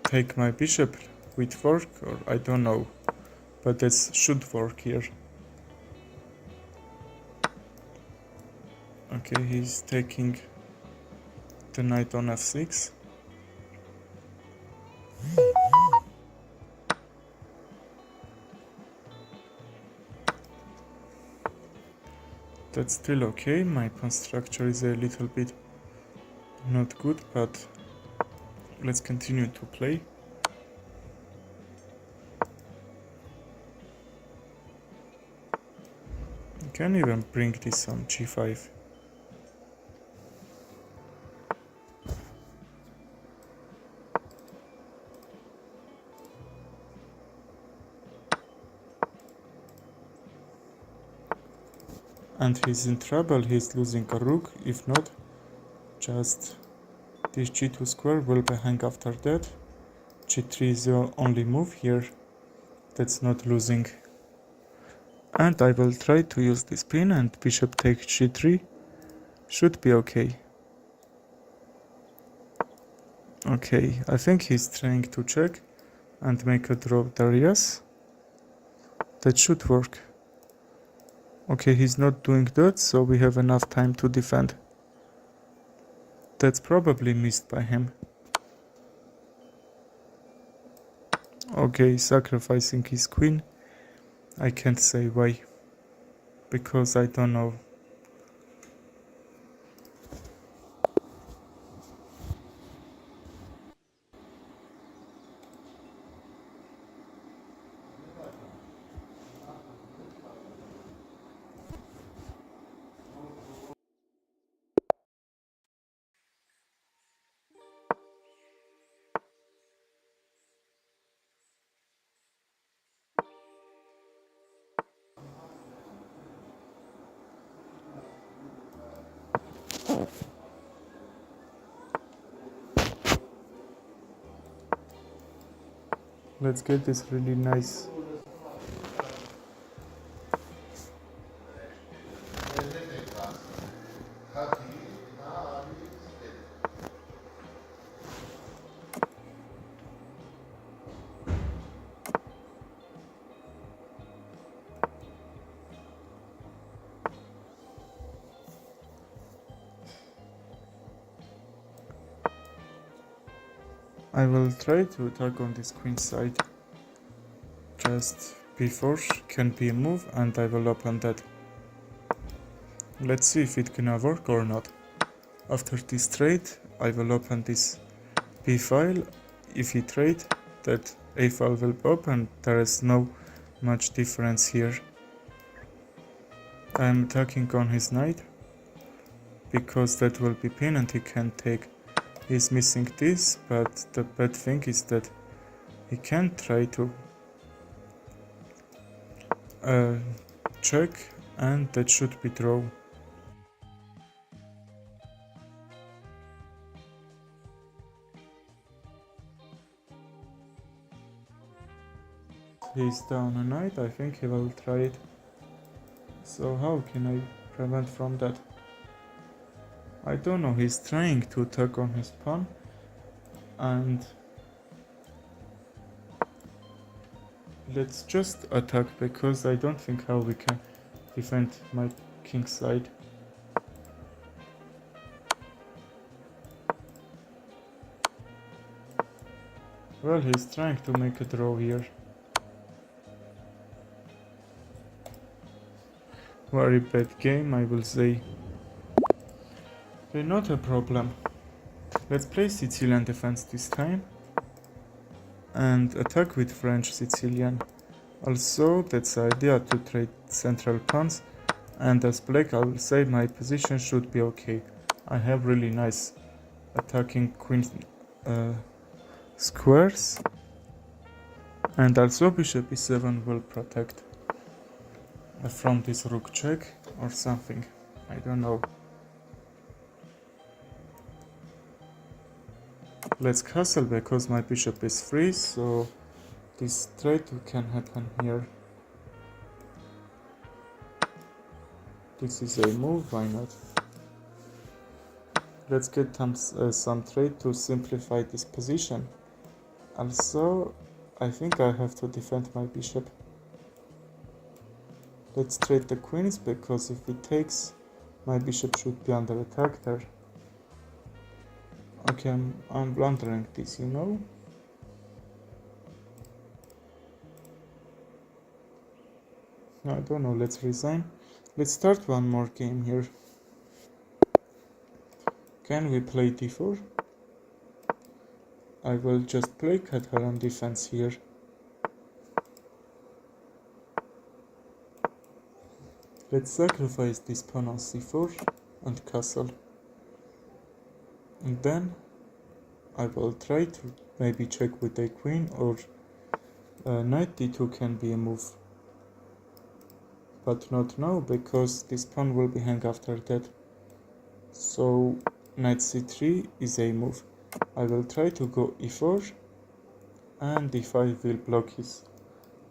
take my bishop with fork, or I don't know, but this should work here. Okay, he's taking the knight on f6. That's still okay. My pawn structure is a little bit not good, but let's continue to play. I can even bring this on g5. And he's in trouble, he's losing a rook. If not, just this g2 square will be hung after that. g3 is the only move here that's not losing. And I will try to use this pin, and bishop takes g3. Should be okay. Okay, I think he's trying to check and make a draw there, yes. That should work. Okay, he's not doing that, so we have enough time to defend. That's probably missed by him. Okay, sacrificing his queen. I can't say why, because I don't know. Let's get this really nice. I will try to attack on this queen side. Just b4 can be a move, and I will open that. Let's see if it gonna work or not. After this trade, I will open this b file. If he trade, that a file will pop, and there is no much difference here. I am attacking on his knight because that will be pin and he can take. He's missing this, but the bad thing is that he can try to check, and that should be draw. He's down a knight. I think he will try it. So how can I prevent from that? I don't know, he's trying to attack on his pawn, and let's just attack because I don't think how we can defend my king side. Well, he's trying to make a draw here. Very bad game, I will say. Okay, not a problem. Let's play Sicilian defense this time and attack with French Sicilian. Also, that's the idea to trade central pawns, and as black I will say my position should be okay. I have really nice attacking queen squares, and also bishop e7 will protect from this rook check or something, I don't know. Let's castle because my bishop is free, so this trade can happen here. This is a move, why not? Let's get some trade to simplify this position. Also, I think I have to defend my bishop. Let's trade the queens, because if it takes, my bishop should be under attack there. Okay, I'm blundering this, you know? I don't know, let's resign. Let's start one more game here. Can we play d4? I will just play Catalan defense here. Let's sacrifice this pawn on c4 and castle. And then I will try to maybe check with a queen, or knight d2 can be a move. But not now, because this pawn will be hung after that. So knight c3 is a move. I will try to go e4, and d5 will block his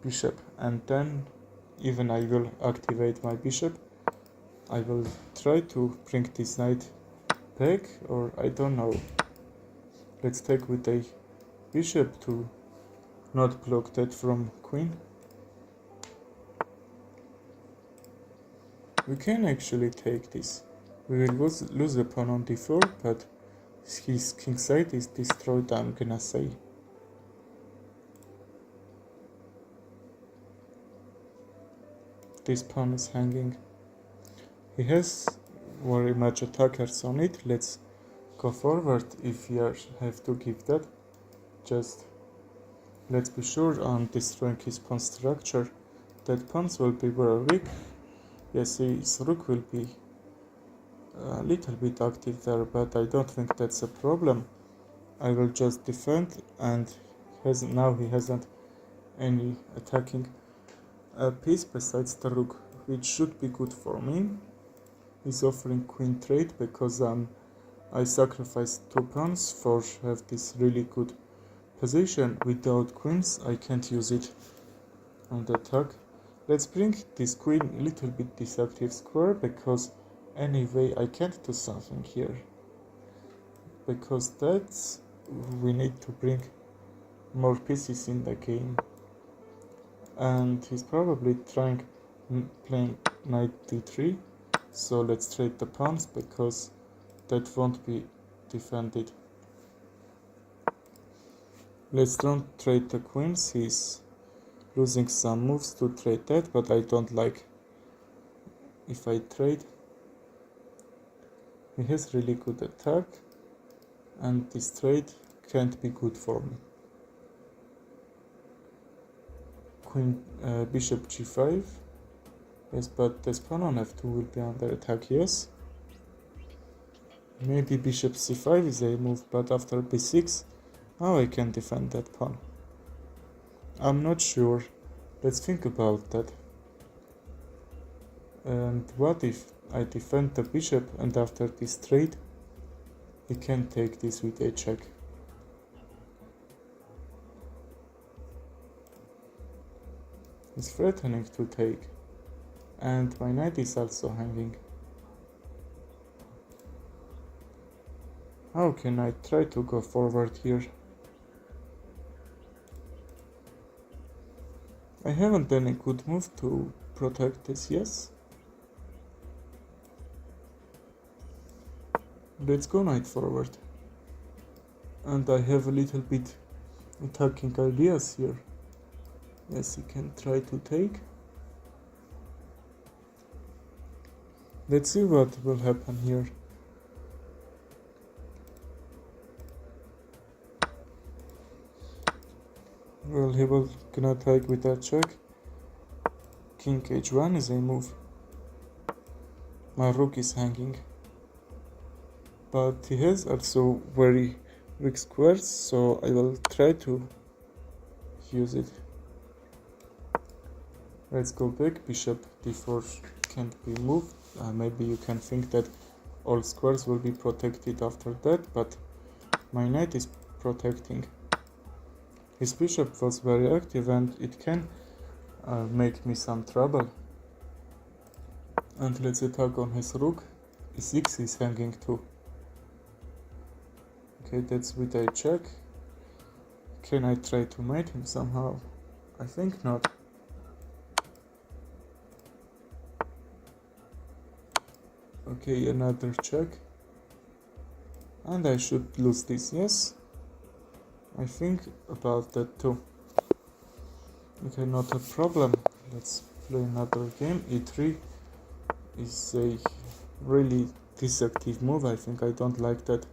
bishop, and then even I will activate my bishop. I will try to bring this knight back, or I don't know. Let's take with a bishop to not block that from queen. We can actually take this. We will lose the pawn on d4, but his king side is destroyed, I'm gonna say. This pawn is hanging. He has very much attackers on it. Let's go forward if we have to give that. Just let's be sure on destroying his pawn structure. That pawns will be very weak. Yes, his rook will be a little bit active there, but I don't think that's a problem. I will just defend, and now he hasn't any attacking piece besides the rook, which should be good for me. He's offering queen trade because I sacrificed 2 pawns for have this really good position. Without queens I can't use it on the attack. Let's bring this queen a little bit this active square, because anyway I can't do something here, because that's we need to bring more pieces in the game, and he's probably playing knight d3. So let's trade the pawns, because that won't be defended. Let's don't trade the queens. He's losing some moves to trade that, but I don't like if I trade. He has really good attack, and this trade can't be good for me. Bishop g5. Yes, but this pawn on f2 will be under attack, yes. Maybe bishop c5 is a move, but after b6, now I can defend that pawn. I'm not sure. Let's think about that. And what if I defend the bishop, and after this trade, he can take this with a check? He's threatening to take. and my knight is also hanging. How can I try to go forward here? I haven't done a good move to protect this, yes? Let's go knight forward. And I have a little bit attacking ideas here. Yes, he can try to take. Let's see what will happen here. Well, he will gonna take with that check. King h1 is a move. My rook is hanging. But he has also very weak squares, so I will try to use it. Let's go back. Bishop d4 can't be moved. Maybe you can think that all squares will be protected after that, but my knight is protecting. His bishop was very active and it can make me some trouble. And let's attack on his rook. e6 is hanging too. Okay, that's with a check. Can I try to mate him somehow? I think not. Okay, another check. And I should lose this, yes? I think about that too. Okay, not a problem. Let's play another game. e3 is a really destructive move. I think I don't like that.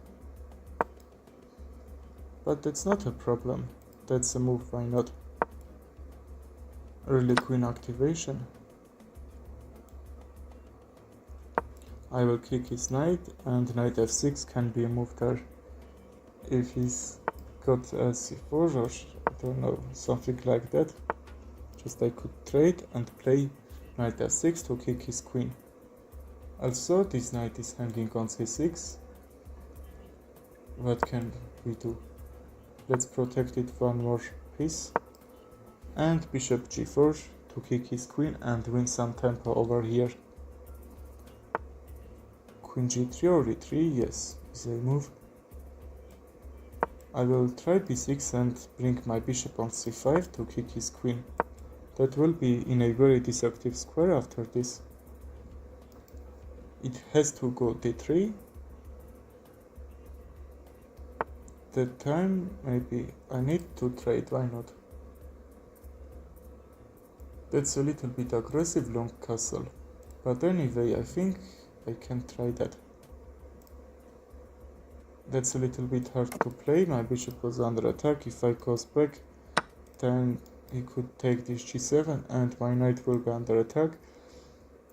But that's not a problem. That's a move, why not? Early queen activation. I will kick his knight, and knight f6 can be a move there. If he's got a c4 or I don't know, something like that. Just I could trade and play knight f6 to kick his queen. Also, this knight is hanging on c6. What can we do? Let's protect it one more piece. And bishop g4 to kick his queen and win some tempo over here. Queen g3 or e3, yes, is a move. I will try b6 and bring my bishop on c5 to kick his queen. That will be in a very destructive square after this. It has to go d3. That time maybe I need to trade, why not? That's a little bit aggressive long castle, but anyway I think I can try that. That's a little bit hard to play. My bishop was under attack. If I goes back, then he could take this g7 and my knight will be under attack.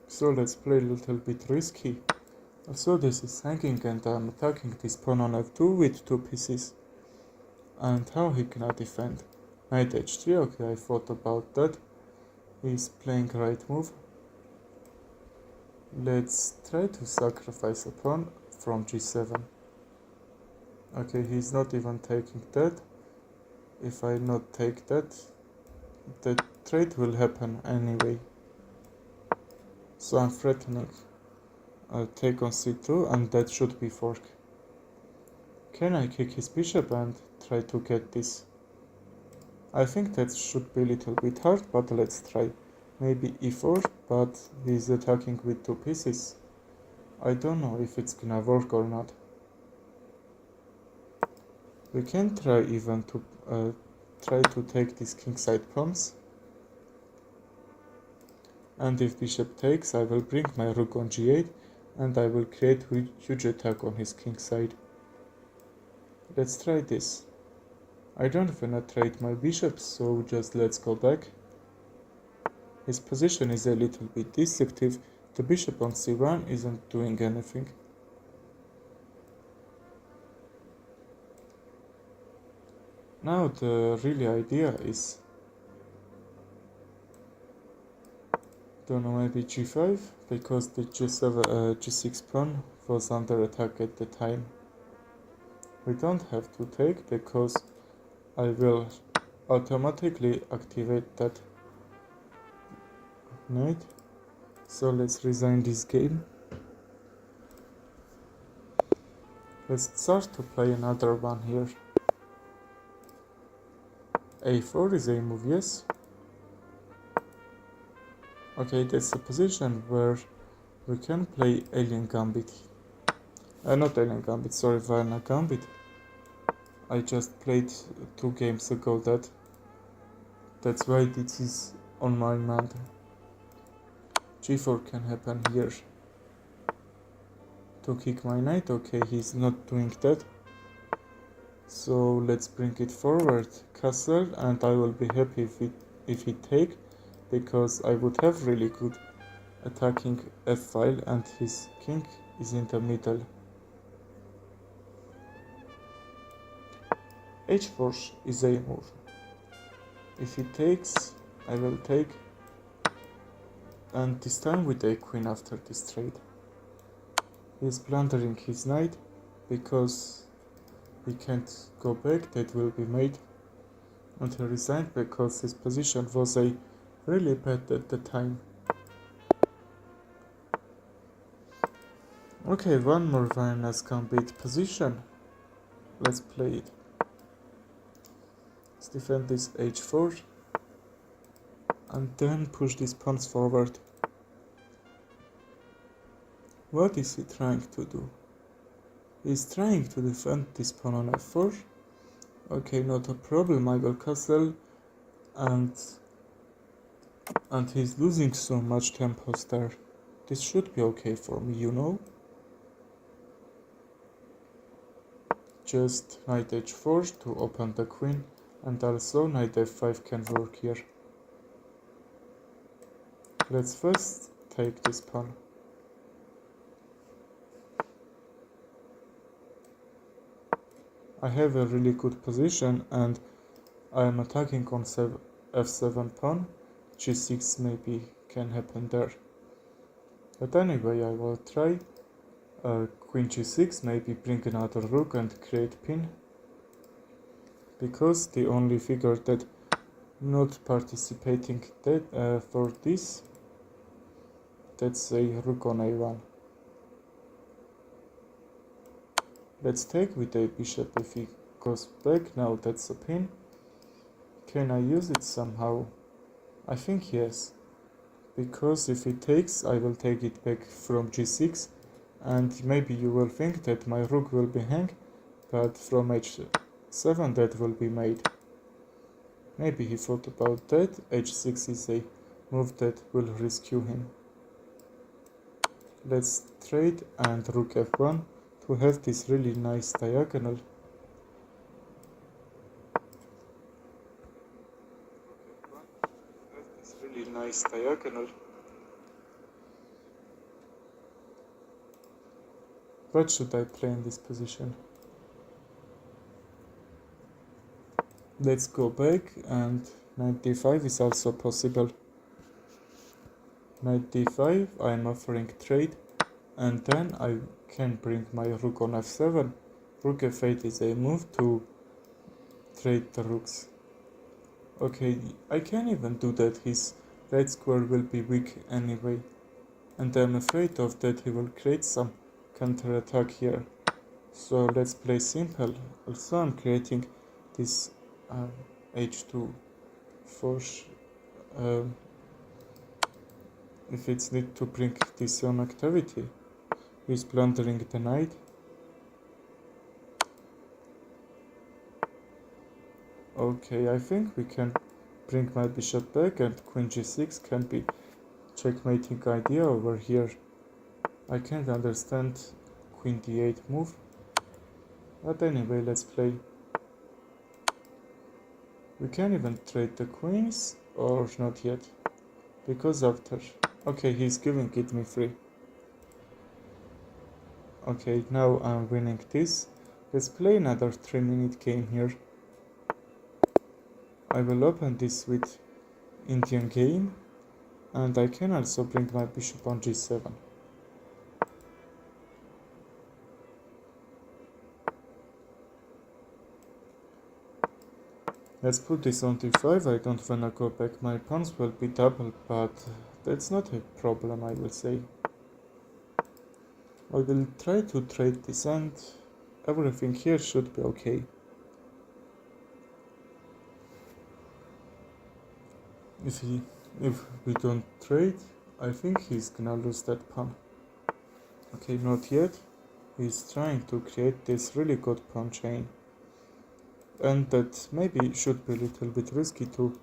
So let's play a little bit risky. Also this is hanging and I'm attacking this pawn on f2 with 2 pieces. And how he cannot defend? Knight h3, okay, I thought about that. He's playing right move. Let's try to sacrifice a pawn from g7. Okay, he's not even taking that. If I not take that, the trade will happen anyway. So I'm threatening take on c2 and that should be fork. Can I kick his bishop and try to get this? I think that should be a little bit hard, but let's try. Maybe e4, but he's attacking with 2 pieces. I don't know if it's gonna work or not. We can try even to try to take these kingside pawns. And if bishop takes, I will bring my rook on g8 and I will create a huge attack on his king side. Let's try this. I don't wanna trade my bishop, so just let's go back. His position is a little bit destructive. The bishop on c1 isn't doing anything. Now the really idea is, don't know, maybe g5, because the g6 pawn was under attack at the time. We don't have to take because I will automatically activate that knight. So let's resign this game. Let's start to play another one here. A4 is a move, yes. Okay, that's a position where we can play Alien Gambit. Not Alien Gambit, sorry, Vienna Gambit. I just played 2 games ago that. That's why this is on my mind. G4 can happen here. To kick my knight, okay, he's not doing that. So let's bring it forward, castle, and I will be happy if he take, because I would have really good attacking f-file and his king is in the middle. H4 is a move. If he takes, I will take, and this time with a queen after this trade. He is blundering his knight because he can't go back, that will be made, and he resigned because his position was a really bad at the time. Okay, one more Vienna's Gambit position. Let's play it. Let's defend this h4 and then push these pawns forward. What is he trying to do? He's trying to defend this pawn on f4. Okay, not a problem, I will castle, and he's losing so much tempos there. This should be okay for me, you know? Just knight h4 to open the queen, and also knight f5 can work here. Let's first take this pawn. I have a really good position and I am attacking on f7 pawn. g6 maybe can happen there. But anyway, I will try. Queen g6, maybe bring another rook and create pin. Because the only figure that not participating for this, that's a rook on a1. Let's take with a bishop. If he goes back, now that's a pin. Can I use it somehow? I think yes. Because if he takes, I will take it back from g6. And maybe you will think that my rook will be hung, but from h7 that will be made. Maybe he thought about that. h6 is a move that will rescue him. Let's trade and rook f1 to have this really nice diagonal. What should I play in this position? Let's go back, and knight d5 is also possible. Knight d5, I am offering trade, and then I can bring my rook on f7. Rook f8 is a move to trade the rooks. Okay, I can even do that, his right square will be weak anyway. And I'm afraid of that he will create some counter-attack here. So let's play simple. Also I'm creating this h2 for if it's need to bring this on activity. He's blundering the knight. Okay, I think we can bring my bishop back, and queen g6 can be checkmating idea over here. I can't understand queen d8 move. But anyway, let's play. We can even trade the queens, or not yet. Because after... Okay, he's giving it me free. Okay, now I'm winning this. Let's play another 3-minute game here. I will open this with Indian game. And I can also bring my bishop on g7. Let's put this on d5. I don't wanna go back. My pawns will be double, but that's not a problem, I will say. I will try to trade this and everything here should be okay. If we don't trade, I think he's gonna lose that pawn. Okay, not yet. He's trying to create this really good pawn chain. And that maybe should be a little bit risky to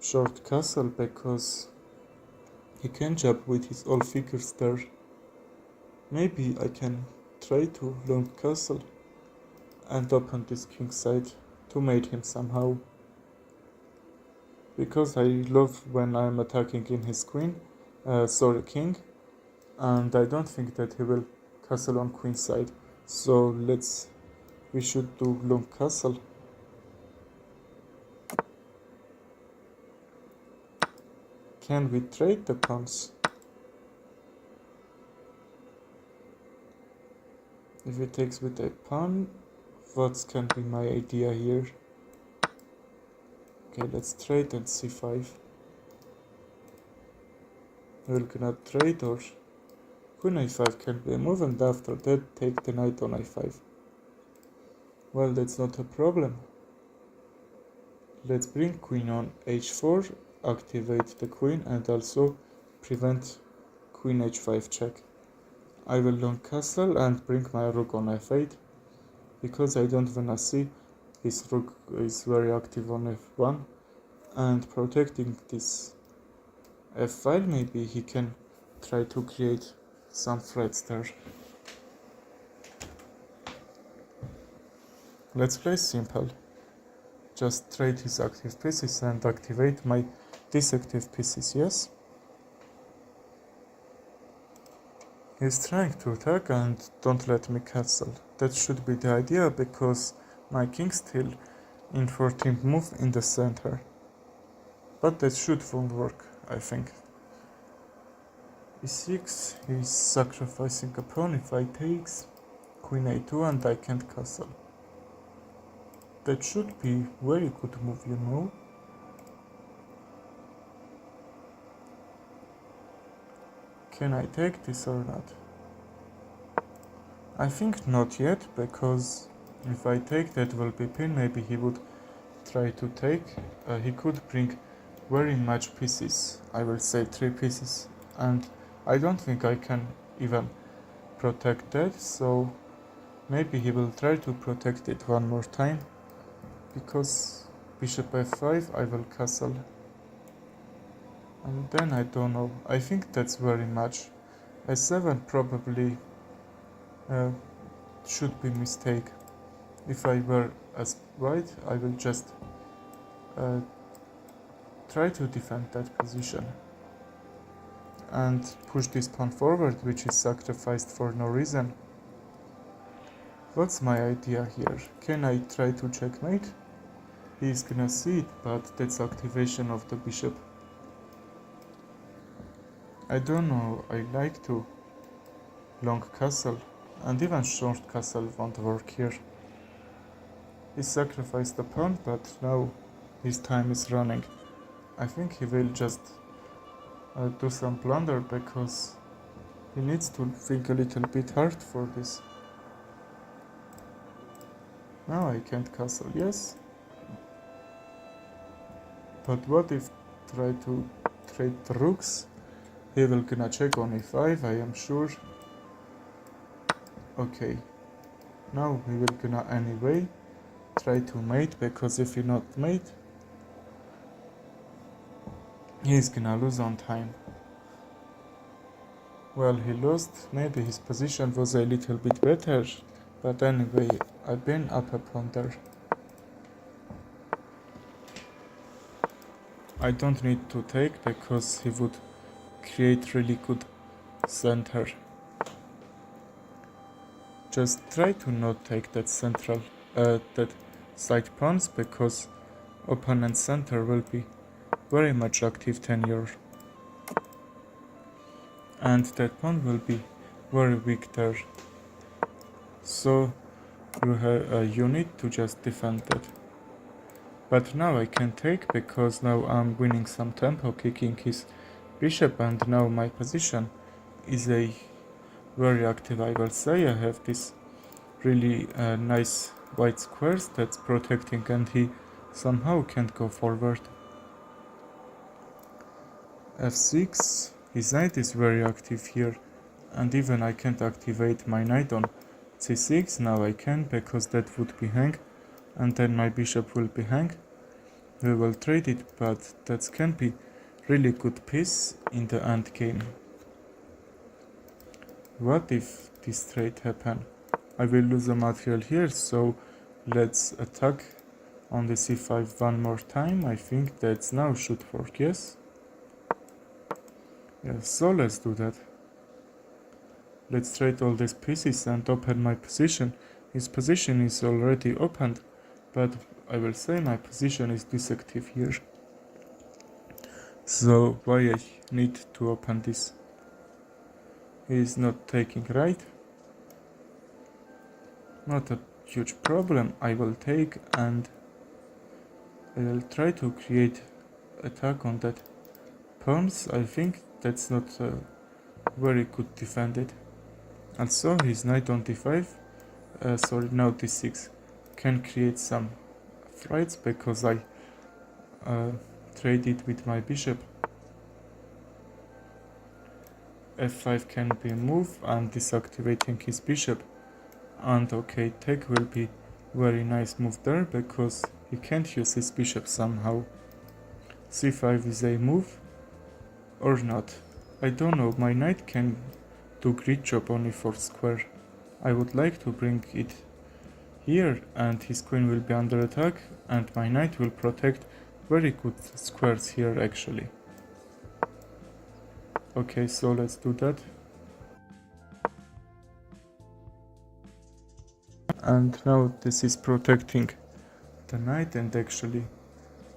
short castle because he can jump with his all figures there. Maybe I can try to long castle and open this king side to mate him somehow. Because I love when I'm attacking in his king, and I don't think that he will castle on queen side. So we should do long castle. Can we trade the pawns? If he takes with a pawn, what can be my idea here? Okay, let's trade and c5. We're gonna trade or queen a5 can be a move, and after that take the knight on a5. Well, that's not a problem. Let's bring queen on h4, activate the queen and also prevent queen h5 check. I will long castle and bring my rook on f8 because I don't wanna see his rook is very active on f1 and protecting this f file. Maybe he can try to create some threats there. Let's play simple. Just trade his active pieces and activate my disactive pieces, yes? He's trying to attack and don't let me castle. That should be the idea because my king still in 14th move in the center. But that won't work, I think. e6, he's sacrificing a pawn. If I takes queen a2 and I can't castle. That should be very good move, you know. Can I take this or not? I think not yet, because if I take that will be pin. Maybe he would try to take. He could bring very much pieces, I will say 3 pieces, and I don't think I can even protect that, so maybe he will try to protect it one more time, because bishop f5 I will castle. And then I don't know, I think that's very much. a7 probably should be mistake. If I were as white, I will just try to defend that position and push this pawn forward, which is sacrificed for no reason. What's my idea here? Can I try to checkmate? He's gonna see it, but that's activation of the bishop. I don't know, I like to long castle, and even short castle won't work here. He sacrificed the pawn, but now his time is running. I think he will just do some blunder because he needs to think a little bit hard for this. Now I can't castle, yes? But what if try to trade the rooks? He will gonna check on e5, I am sure. Okay, now we will gonna anyway try to mate, because if he not mate, he's gonna lose on time. Well, he lost. Maybe his position was a little bit better, but anyway, I've been up upon there. I don't need to take because he would create really good center. Just try to not take that central, that side pawns, because opponent's center will be very much active tenure. And that pawn will be very weak there. So you need to just defend that. But now I can take, because now I'm winning some tempo, kicking his bishop, and now my position is a very active, I will say. I have this really nice white squares that's protecting, and he somehow can't go forward. f6, his knight is very active here, and even I can't activate my knight on c6. Now I can, because that would be hang, and then my bishop will be hang. We will trade it, but that can be really good piece in the end game. What if this trade happen? I will lose the material here, so let's attack on the c5 one more time. I think that's now should work, yes? Yes, so let's do that. Let's trade all these pieces and open my position. His position is already opened, but I will say my position is disactive here. So why I need to open this? He is not taking right. Not a huge problem. I will take, and I will try to create attack on that pawns. I think that's not very good defended. Also his knight on d5, now d6, can create some threats because I traded with my bishop. f5 can be moved and disactivating his bishop, and okay, take will be very nice move there because he can't use his bishop somehow. c5 is a move or not, I don't know. My knight can do great job only for square. I would like to bring it here, and his queen will be under attack, and my knight will protect very good squares here actually. Okay, so let's do that. And now this is protecting the knight, and actually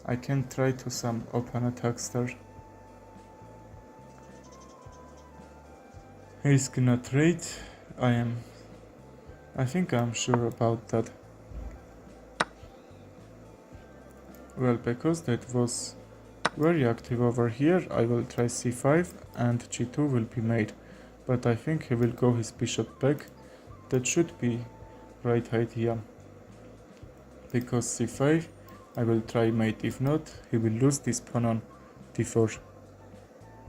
I can try to some open attacks there. He's gonna trade. I think I'm sure about that. Well, because that was very active over here, I will try c5 and g2 will be made. But I think he will go his bishop back. That should be right idea. Because c5, I will try mate. If not, he will lose this pawn on d4.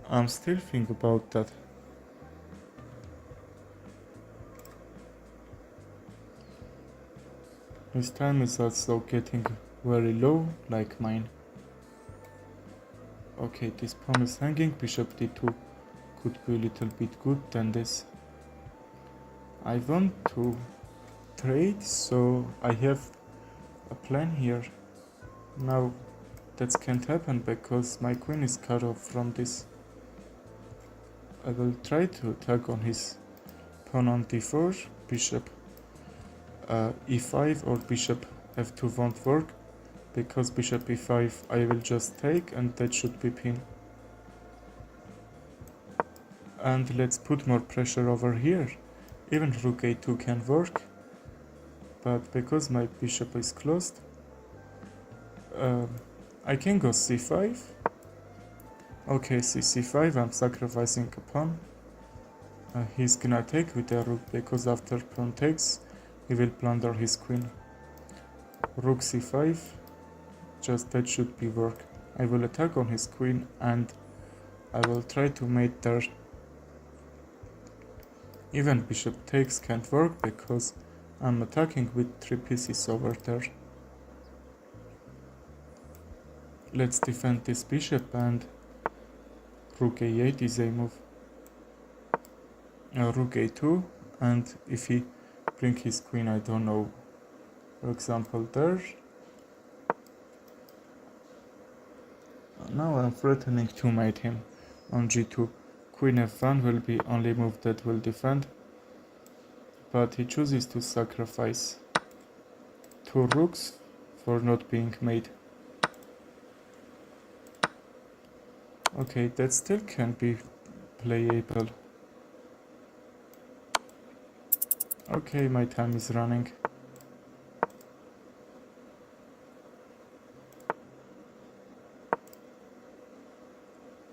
I'm still thinking about that. His time is also getting very low, like mine. Okay, this pawn is hanging. Bishop d2 could be a little bit good than this. I want to trade, so I have a plan here. Now that can't happen because my queen is cut off from this. I will try to attack on his pawn on d4, bishop e5 or bishop f2 won't work, because bishop e5 I will just take, and that should be pin. And let's put more pressure over here. Even rook a2 can work, but because my bishop is closed, I can go c5. Okay, c5, I'm sacrificing a pawn. He's gonna take with a rook, because after pawn takes, he will plunder his queen. Rook c5, just that should be work. I will attack on his queen, and I will try to mate there. Even bishop takes can't work because I'm attacking with 3 pieces over there. Let's defend this bishop, and rook a8 is a move. Rook a2, and if he bring his queen, I don't know, for example there. Now I'm threatening to mate him on g2. Queen f1 will be only move that will defend, but he chooses to sacrifice 2 rooks for not being made. Okay, that still can be playable. Okay, my time is running.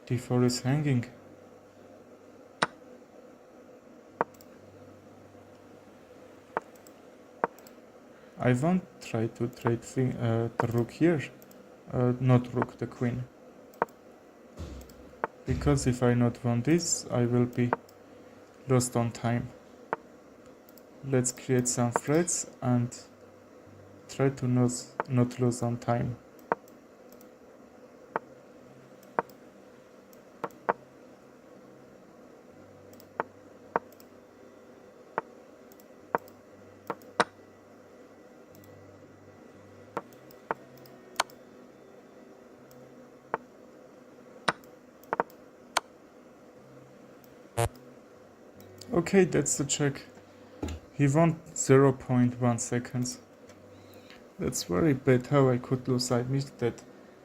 d4 is hanging. I won't try to trade the rook here, not rook, the queen. Because if I not want this, I will be lost on time. Let's create some threats and try to not lose on time. Okay, that's the check. He won 0.1 seconds. That's very bad how I could lose. I missed that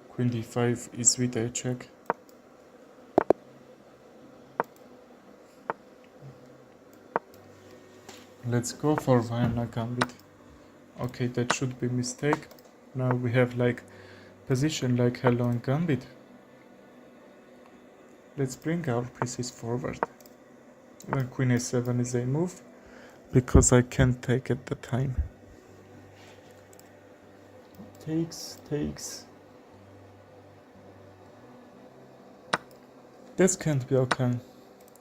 queen d5 is with a check. Let's go for Vienna Gambit. Okay, that should be mistake. Now we have like position like hello in Gambit. Let's bring our pieces forward. Even queen a7 is a move, because I can't take at the time. Takes. This can't be okay.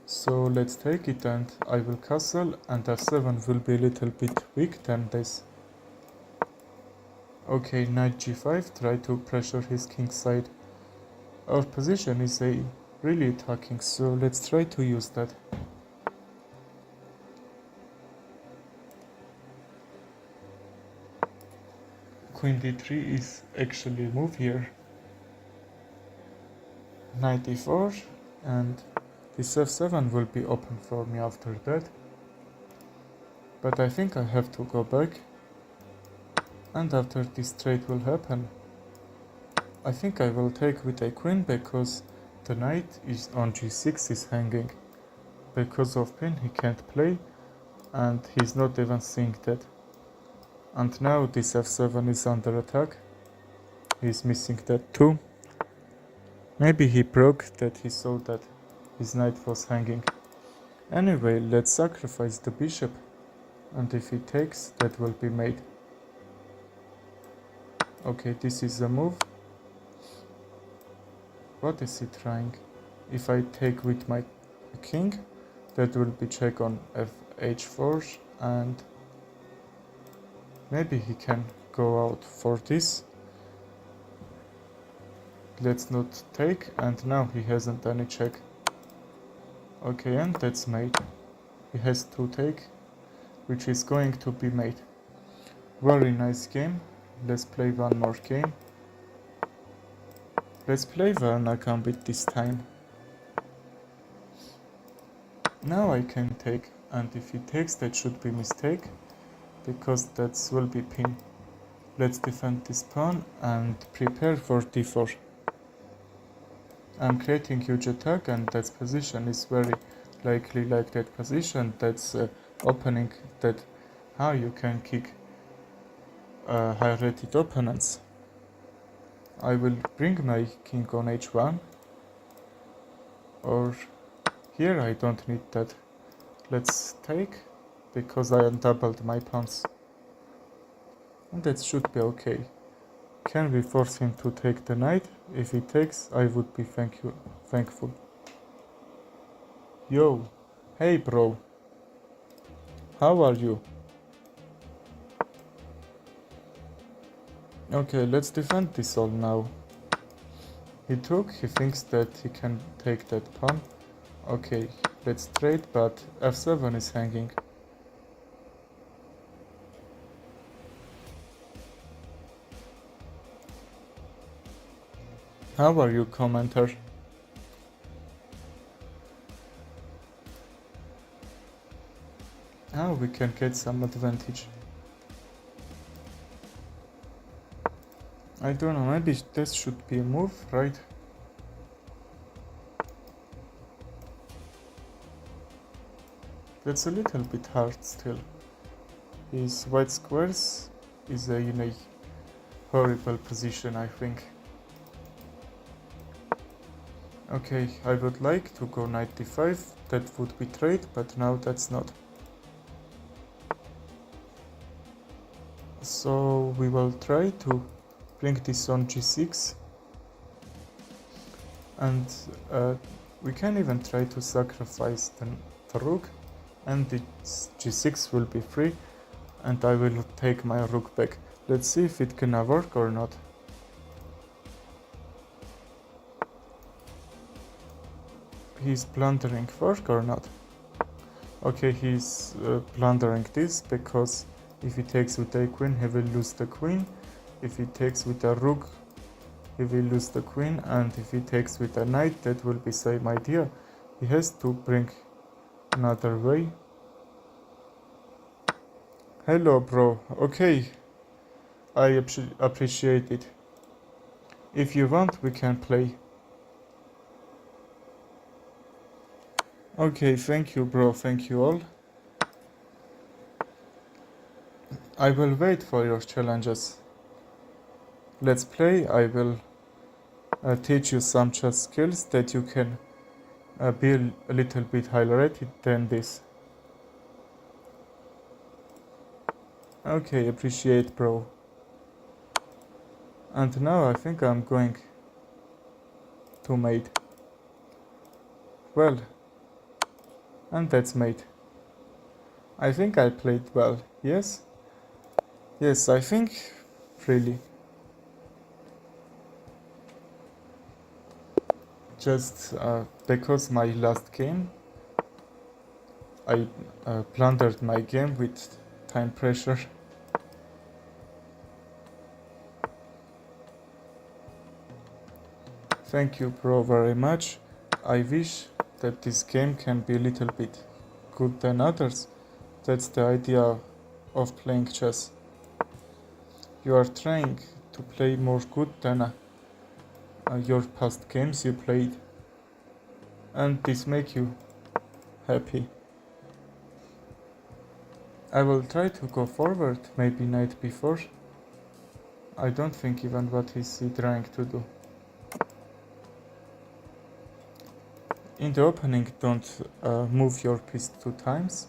So let's take it and I will castle and f7 will be a little bit weak than this. Okay, knight g5, try to pressure his king side. Our position is a really attacking, so let's try to use that. Queen d3 is actually a move here. Knight d4 and this f7 will be open for me after that. But I think I have to go back. And after this trade will happen, I think I will take with a queen because the knight is on g6 is hanging. Because of pin he can't play and he's not even seeing that. And now this f7 is under attack. He's missing that too. Maybe he broke that he saw that his knight was hanging. Anyway, let's sacrifice the bishop. And if he takes, that will be made. Okay, this is a move. What is he trying? If I take with my king, that will be check on h4 and maybe he can go out for this. Let's not take, and now he hasn't any check. Okay, and that's made. He has to take, which is going to be made. Very nice game. Let's play one more game. Let's play Vienna Gambit this time. Now I can take, and if he takes that should be mistake, because that will be pin. Let's defend this pawn and prepare for d4. I'm creating huge attack and that position is very likely like that position. That's opening that how you can kick high rated opponents. I will bring my king on h1 or here I don't need that. Let's take because I undoubled my pawns. And that should be okay. Can we force him to take the knight? If he takes, I would be thankful. Yo, hey bro. How are you? Okay, let's defend this all now. He took, he thinks that he can take that pawn. Okay, let's trade, but f7 is hanging. How are you, commenter? Now we can get some advantage. I don't know, maybe this should be a move, right? That's a little bit hard still. His white squares is in a horrible position, I think. Okay, I would like to go knight d5, that would be trade, but now that's not. So we will try to bring this on g6, and we can even try to sacrifice the rook, and the g6 will be free, and I will take my rook back. Let's see if it gonna work or not. He's plundering work or not? Okay, he's plundering this, because if he takes with a queen, he will lose the queen. If he takes with a rook, he will lose the queen, and if he takes with a knight, that will be same idea. He has to bring another way. Hello, bro. Okay, I appreciate it. If you want, we can play. Okay, thank you, bro. Thank you all. I will wait for your challenges. Let's play. I will teach you some chess skills that you can be a little bit higher rated than this. Okay, appreciate, bro. And now I think I'm going to mate. Well, and that's mate. I think I played well, yes? Yes, I think, really. Just because my last game, I plundered my game with time pressure. Thank you, bro, very much. I wish that this game can be a little bit good than others. That's the idea of playing chess. You are trying to play more good than your past games you played, and this make you happy. I will try to go forward, maybe knight b4. I don't think even what is he trying to do. In the opening, don't move your piece 2 times.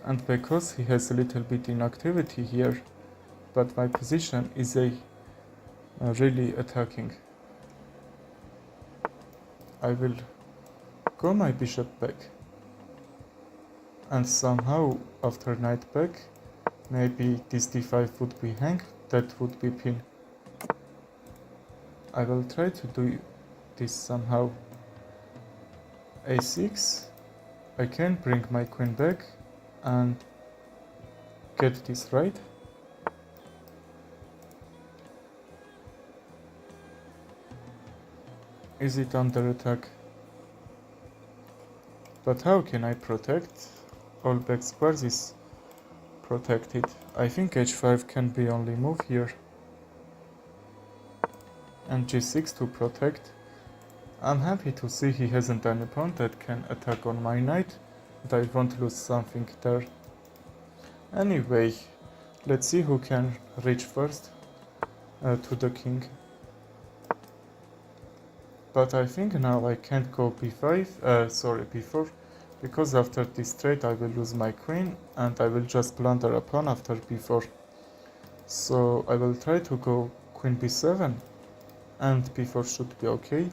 And because he has a little bit inactivity here, but my position is really attacking. I will go my bishop back. And somehow, after knight back, maybe this d5 would be hang, that would be pin. I will try to do this somehow. a6, I can bring my queen back and get this right. Is it under attack? But how can I protect? All back squares is protected. I think h5 can be only move here. And g6 to protect. I'm happy to see he hasn't any pawn that can attack on my knight, and I won't lose something there. Anyway, let's see who can reach first to the king. But I think now I can't go b4, because after this trade I will lose my queen and I will just blunder a pawn after b4. So I will try to go queen b7 and b4 should be okay.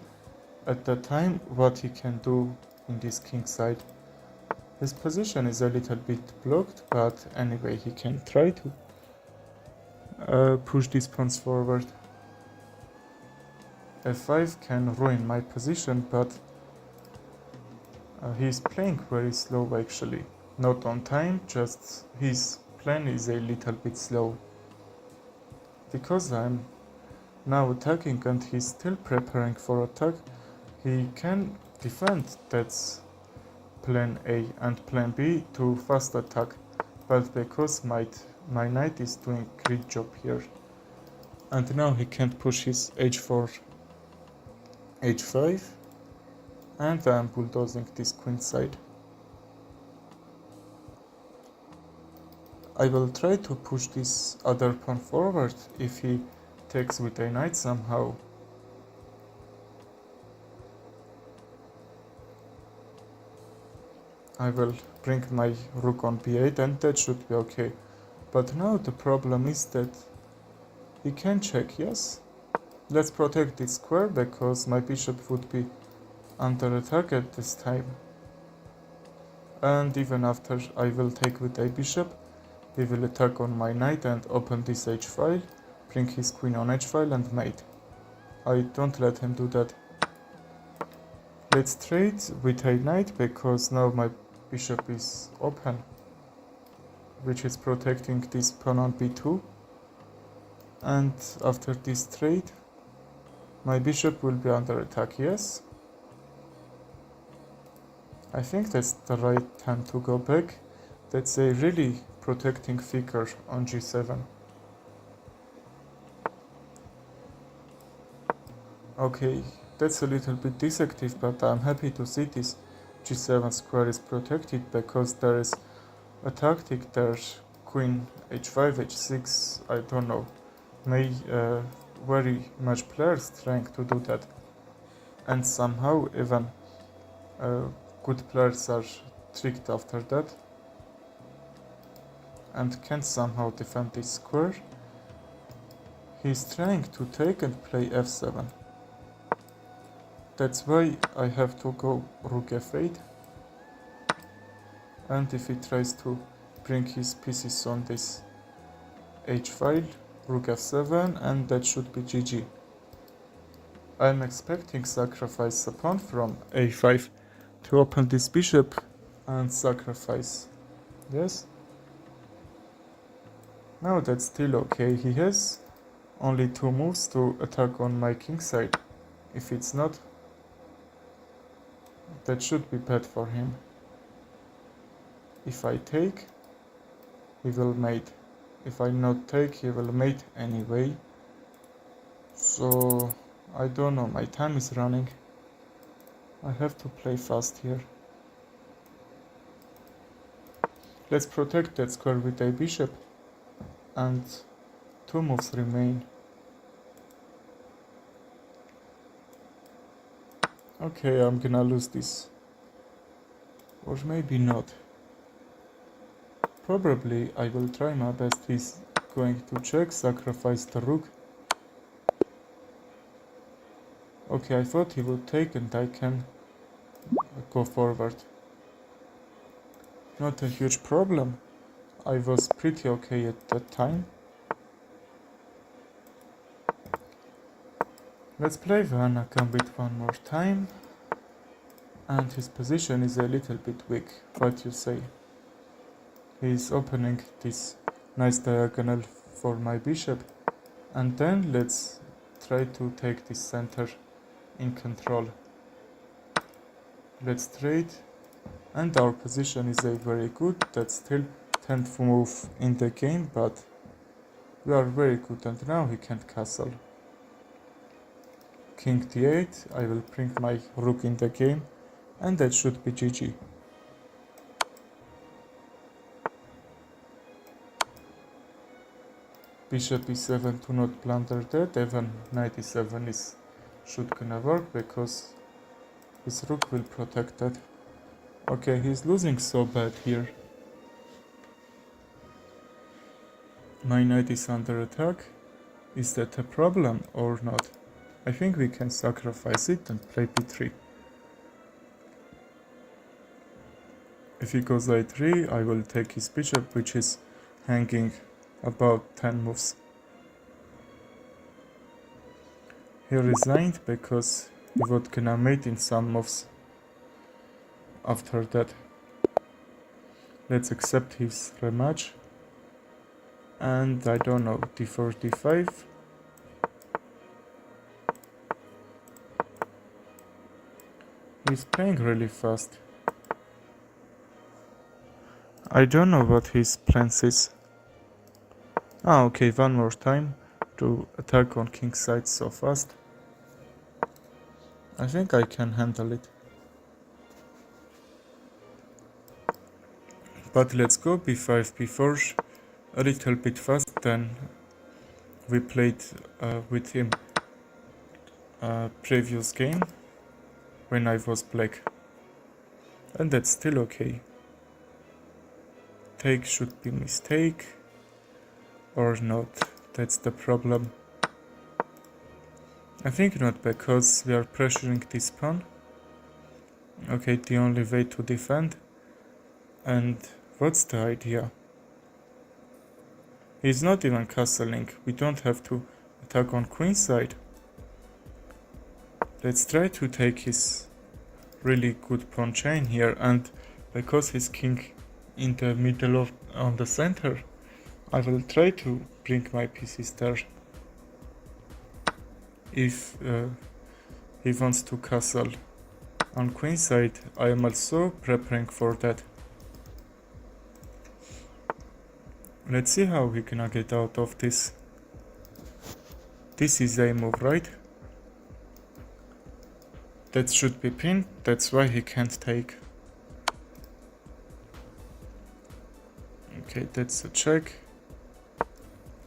At that time, what he can do in this king side. His position is a little bit blocked, but anyway he can try to push these pawns forward. f5 can ruin my position, but he's playing very slow actually. Not on time, just his plan is a little bit slow. Because I'm now attacking and he's still preparing for attack, he can defend, that's plan A, and plan B to fast attack. But because my knight is doing great job here, and now he can't push his h4, h5, and I'm bulldozing this queen side. I will try to push this other pawn forward if he takes with a knight somehow. I will bring my rook on b8 and that should be okay. But now the problem is that he can check, yes? Let's protect this square because my bishop would be under attack at this time. And even after I will take with a bishop, he will attack on my knight and open this h file, bring his queen on h file and mate. I don't let him do that. Let's trade with a knight because now my bishop is open, which is protecting this pawn on b2. And after this trade, my bishop will be under attack, yes? I think that's the right time to go back. That's a really protecting figure on g7. Okay, that's a little bit deceptive, but I'm happy to see this g7 square is protected because there is a tactic there, queen h5, h6, I don't know, may very much player strength to do that. And somehow even good players are tricked after that and can somehow defend this square. He's trying to take and play f7. That's why I have to go rook f8. And if he tries to bring his pieces on this h file, rook f7, and that should be GG. I'm expecting sacrifice a pawn from a5 to open this bishop and sacrifice. Yes? No, that's still okay. He has only 2 moves to attack on my king side. If it's not, that should be bad for him. If I take, he will mate. If I not take, he will mate anyway. So, I don't know, my time is running. I have to play fast here. Let's protect that square with a bishop. And 2 moves remain. Okay, I'm gonna lose this. Or maybe not. Probably I will try my best. He's going to check, sacrifice the rook. Okay, I thought he would take and I can go forward. Not a huge problem. I was pretty okay at that time. Let's play Vanna Gambit one more time. And his position is a little bit weak. What you say? He's opening this nice diagonal for my bishop. And then let's try to take this center in control. Let's trade. And our position is a very good. That's still 10th move in the game, but we are very good. And now he can't castle. King d8. I will bring my rook in the game. And that should be GG. Bishop e7 to not blunder that. Even knight e7 is should gonna work because his rook will protect that. Okay, he's losing so bad here. My knight is under attack. Is that a problem or not? I think we can sacrifice it and play b3. If he goes a3, I will take his bishop, which is hanging about 10 moves. He resigned because he was gonna mate in some moves after that. Let's accept his rematch. And I don't know, d4, d5. He's playing really fast. I don't know what his plans is. Ah, okay, one more time to attack on king's side so fast. I think I can handle it. But let's go b5, b4 a little bit fast than we played with him previous game when I was black. And that's still okay. Take should be mistake or not, that's the problem. I think not, because we are pressuring this pawn. Okay, the only way to defend. And what's the idea? He's not even castling, we don't have to attack on queen side. Let's try to take his really good pawn chain here, and because his king in the middle of on the center, I will try to bring my pieces there. If he wants to castle on queen side, I am also preparing for that. Let's see how he gonna get out of this. This is a move, right? That should be pinned, that's why he can't take. Okay, that's a check.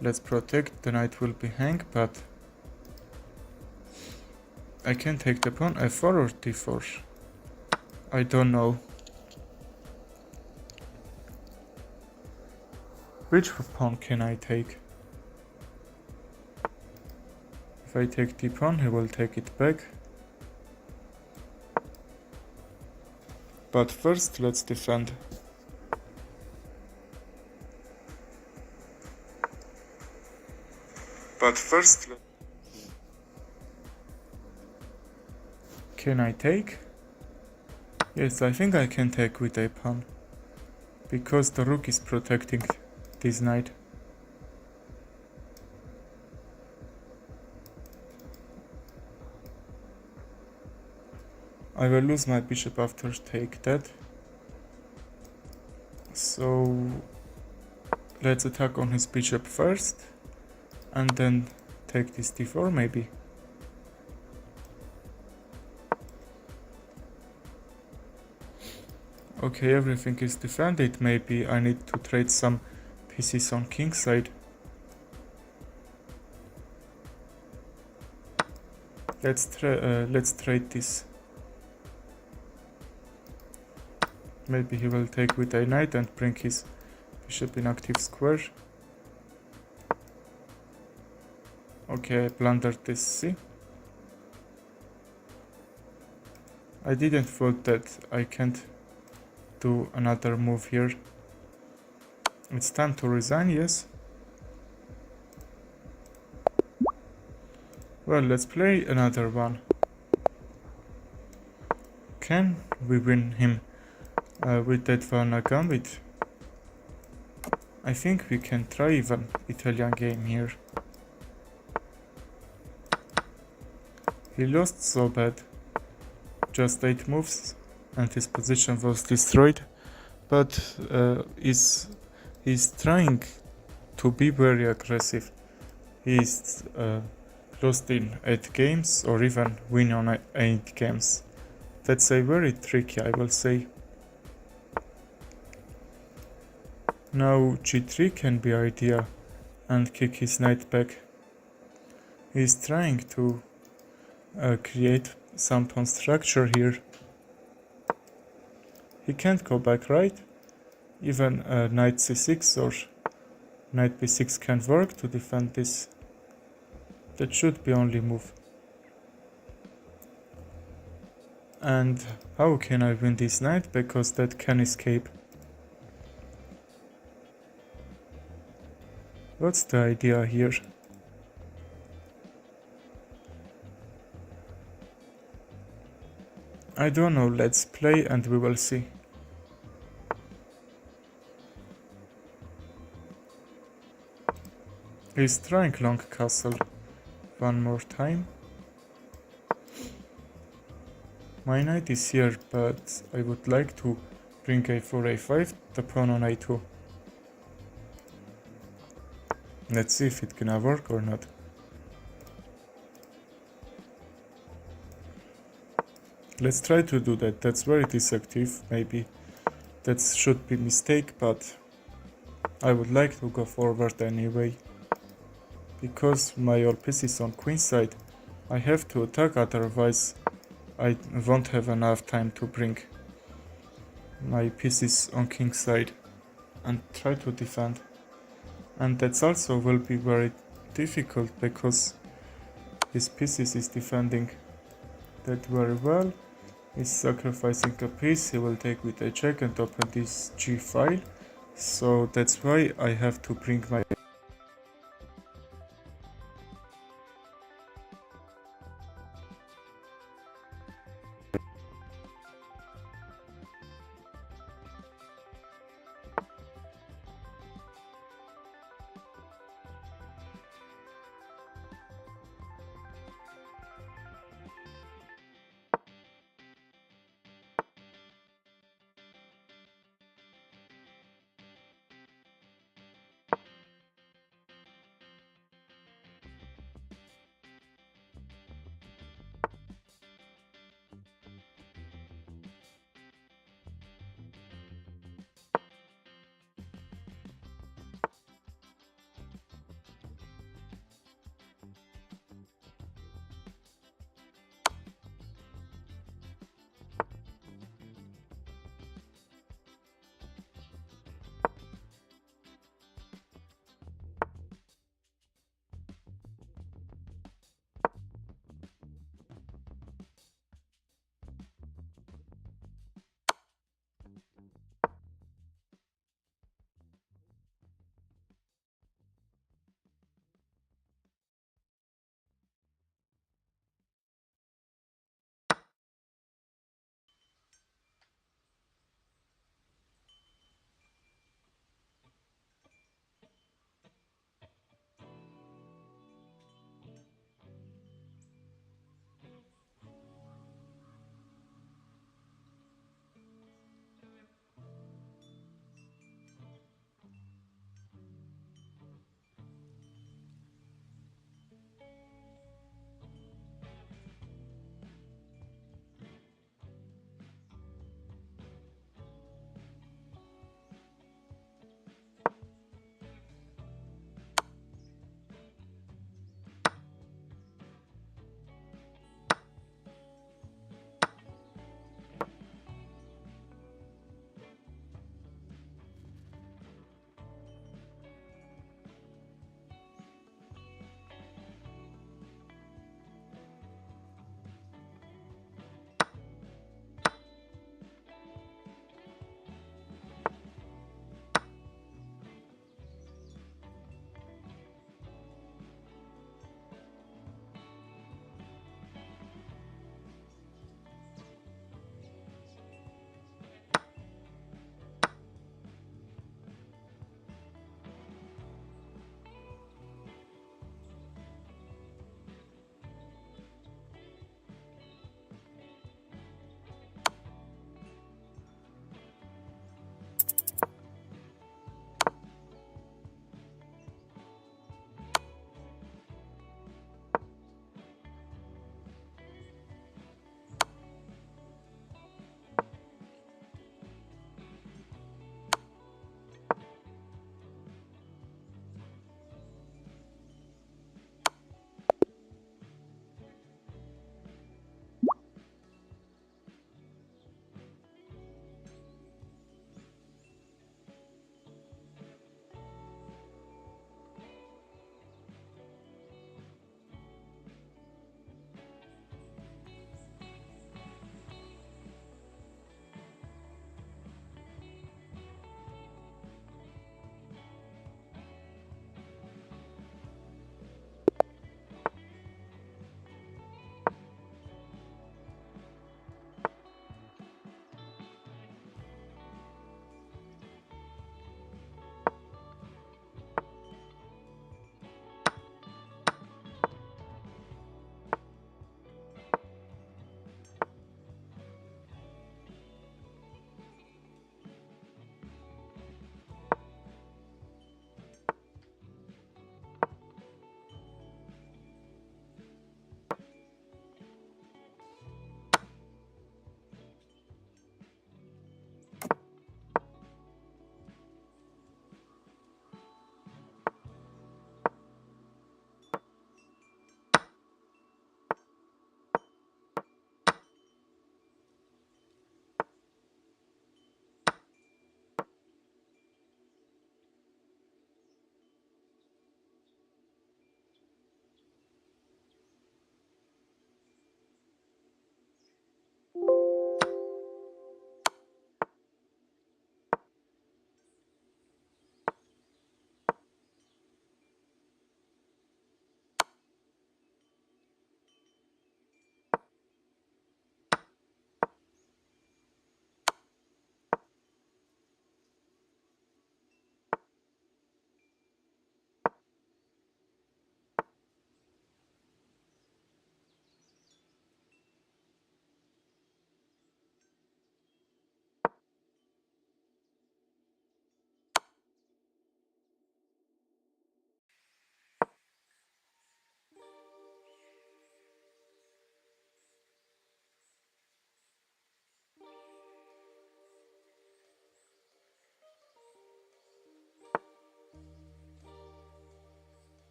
Let's protect, the knight will be hang, but I can take the pawn f4 or d4. I don't know. Which pawn can I take? If I take the pawn, he will take it back. But first, let's defend. Can I take? Yes, I think I can take with a pawn. Because the rook is protecting this knight. I will lose my bishop after take that. So let's attack on his bishop first and then take this d4 maybe. Okay, everything is defended. Maybe I need to trade some pieces on king side. Let's trade this. Maybe he will take with a knight and bring his bishop in active square. Okay, I blundered this, see? I didn't thought that I can't do another move here. It's time to resign, yes? Well, let's play another one. Can we win him with that Varna Gambit? I think we can try even Italian game here. He lost so bad. Just 8 moves and his position was destroyed. But he's trying to be very aggressive. He's lost in 8 games or even win on 8 games. That's a very tricky, I will say. Now g3 can be idea and kick his knight back. He's trying to create some pawn structure here. He can't go back, right? Even knight c6 or knight b6 can work to defend this. That should be only move. And how can I win this knight? Because that can escape. What's the idea here? I don't know, let's play and we will see. He's trying long castle one more time. My knight is here, but I would like to bring a4, a5, the pawn on a2. Let's see if it gonna work or not. Let's try to do that. That's very deceptive. Maybe that should be mistake, but I would like to go forward anyway. Because my all pieces on queen side, I have to attack, otherwise I won't have enough time to bring my pieces on king's side and try to defend. And that's also will be very difficult because his pieces is defending that very well. He's sacrificing a piece, he will take with a check and open this G file. So that's why I have to bring my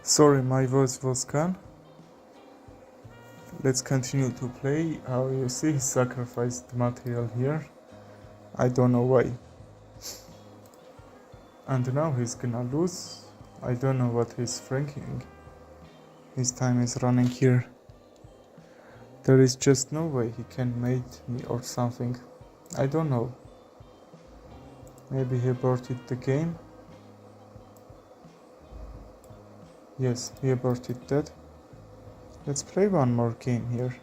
Sorry, my voice was gone. Let's continue to play. How you see he sacrificed material here. I don't know why. And now he's gonna lose. I don't know what he's thinking. His time is running here. There is just no way he can mate me or something. I don't know. Maybe he aborted the game. Yes, he aborted that. Let's play one more game here.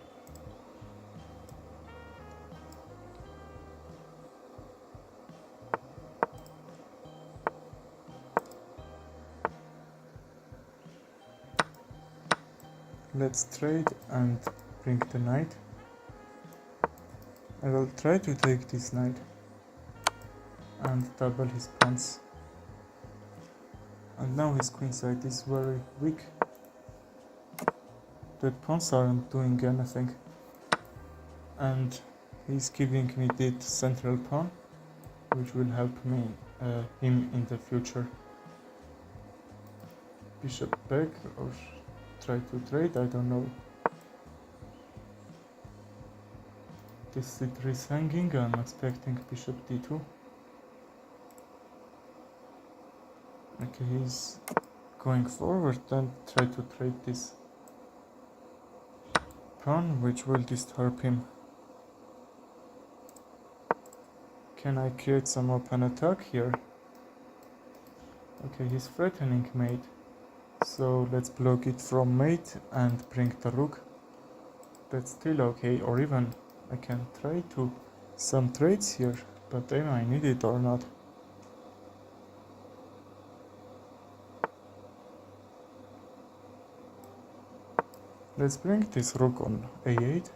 Let's trade and bring the knight. I will try to take this knight and double his pawns. And now his queenside is very weak. The pawns aren't doing anything. And he's giving me that central pawn, which will help me him in the future. Bishop back or try to trade, I don't know. This c3 is hanging, I'm expecting bishop d2. Okay, he's going forward and try to trade this pawn, which will disturb him. Can I create some open attack here? Okay, he's threatening mate. So let's block it from mate and bring the rook. That's still okay, or even I can try to some trades here, but am I need it or not? Let's bring this rook on a8.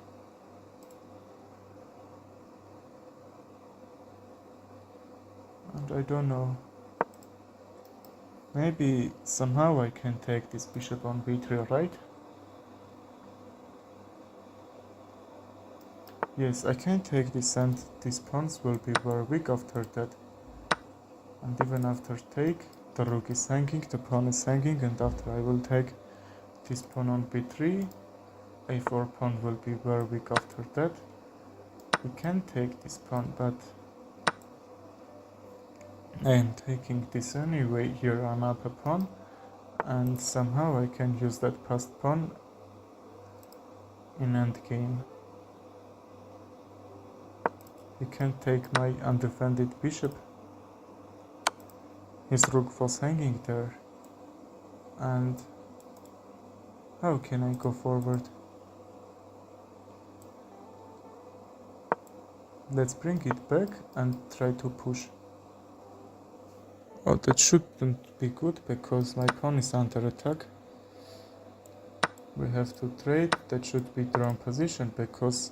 And I don't know. Maybe somehow I can take this bishop on b3, right? Yes, I can take this and these pawns will be very weak after that. And even after take, the rook is hanging, the pawn is hanging, and after I will take this pawn on b3, a4 pawn will be very weak after that. We can take this pawn, but I am taking this anyway. Here I'm up a pawn, and somehow I can use that passed pawn in endgame. He can take my undefended bishop. His rook was hanging there. And how can I go forward? Let's bring it back and try to push. Oh, that shouldn't be good because my pawn is under attack. We have to trade. That should be drawn position because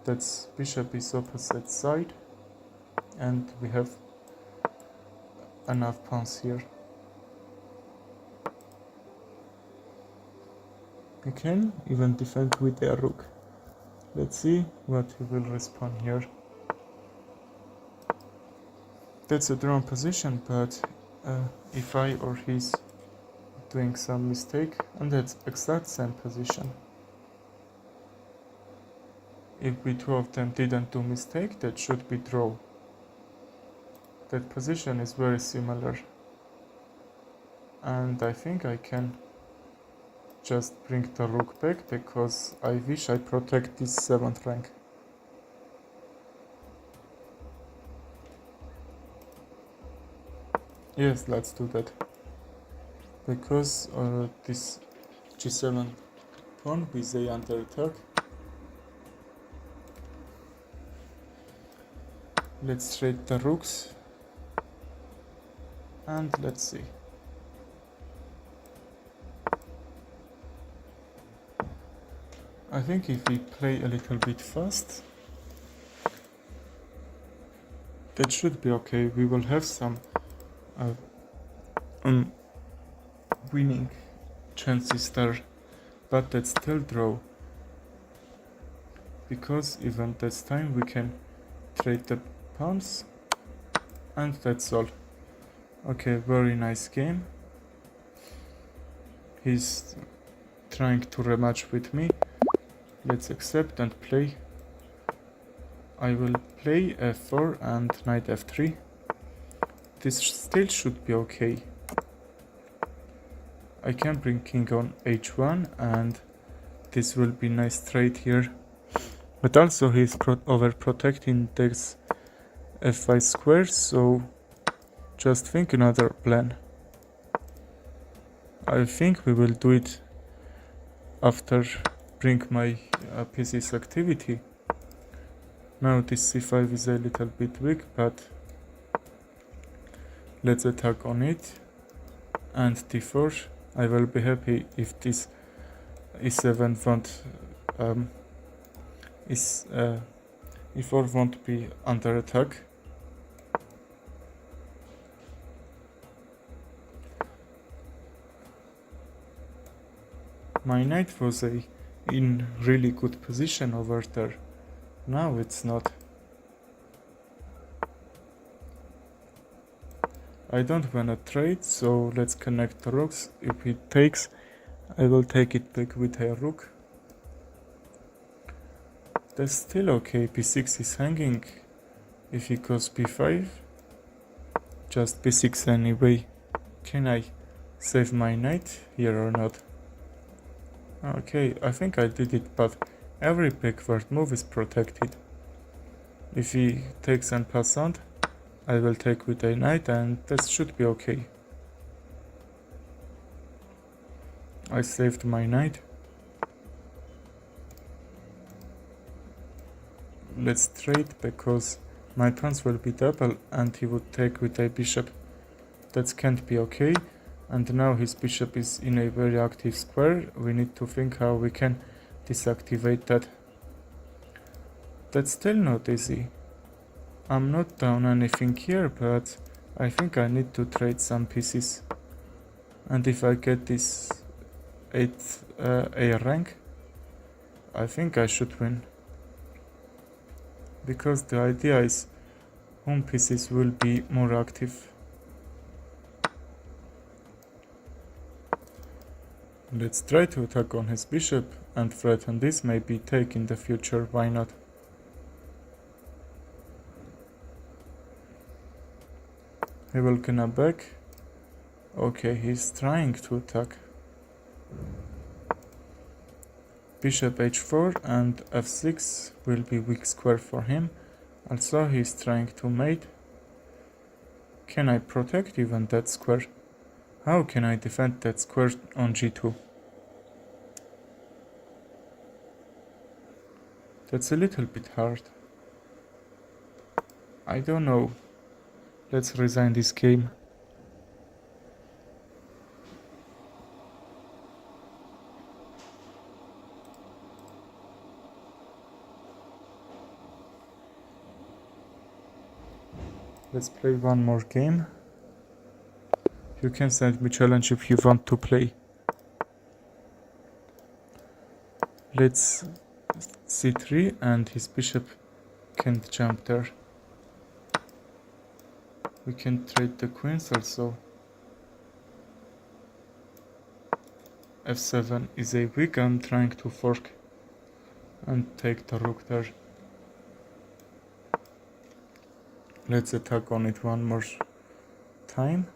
that bishop is opposite side and we have enough pawns here. We can even defend with a rook. Let's see what he will respond here. That's a drawn position, but if I or he's doing some mistake, and that's exact same position. If we two of them didn't do mistake, that should be draw. That position is very similar. And I think I can just bring the rook back because I wish I protect this 7th rank. Yes, let's do that. Because this g7 pawn with a under attack. Let's trade the rooks. And let's see. I think if we play a little bit fast, that should be okay. We will have some winning chances there, but that's still draw. Because even this time we can trade the pawns, and that's all. Okay, very nice game. He's trying to rematch with me. Let's accept and play. I will play f4 and knight f3. This still should be okay. I can bring king on h1 and this will be nice trade here. But also he's overprotecting this f5 square, so just think another plan. I think we will do it after bring my pieces activity. Now this c5 is a little bit weak, but let's attack on it. And d4. I will be happy if this e7 won't e4 won't be under attack. My knight was in really good position over there. Now it's not. I don't wanna trade, so let's connect the rooks. If he takes, I will take it back with a rook. That's still okay. b6 is hanging. If he goes b5, just b6 anyway. Can I save my knight here or not? Okay, I think I did it, but every backward move is protected. If he takes en passant, I will take with a knight and that should be okay. I saved my knight. Let's trade because my pawns will be double and he would take with a bishop. That can't be okay. And now his bishop is in a very active square. We need to think how we can deactivate that. That's still not easy. I'm not down anything here, but I think I need to trade some pieces. And if I get this 8th A rank, I think I should win. Because the idea is home pieces will be more active. Let's try to attack on his bishop and threaten this maybe take in the future, why not? He will gonna back. Okay, he's trying to attack. Bishop h4 and f6 will be weak square for him. Also he's trying to mate. Can I protect even that square? How can I defend that square on g2? That's a little bit hard. I don't know. Let's resign this game. Let's play one more game. You can send me challenge if you want to play. Let's c3 and his bishop can't jump there. We can trade the queens also. f7 is a weak. I'm trying to fork and take the rook there. Let's attack on it one more time.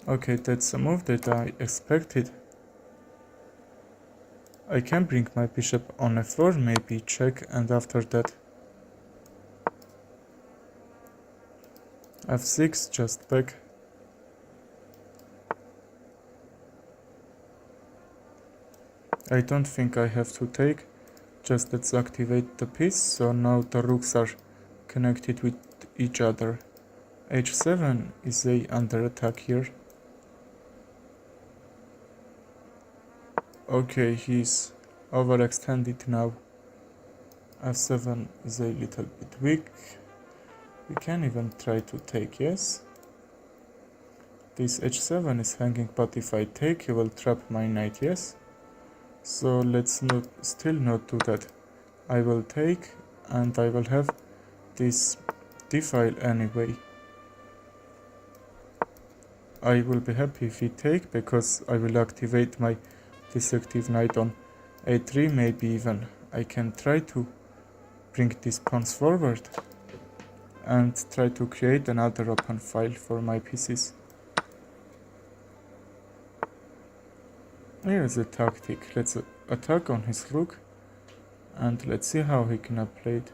Okay, that's a move that I expected. I can bring my bishop on f4, maybe check, and after that f6, just back. I don't think I have to take, just let's activate the piece, so now the rooks are connected with each other. h7 is under attack here. Okay, he's overextended now. f7 is a little bit weak. We can even try to take, yes. This h7 is hanging, but if I take, he will trap my knight, yes. So let's still not do that. I will take, and I will have this d-file anyway. I will be happy if he take, because I will activate my destructive knight on a3. Maybe even I can try to bring these pawns forward and try to create another open file for my pieces. Here's a tactic. Let's attack on his rook and let's see how he can play it.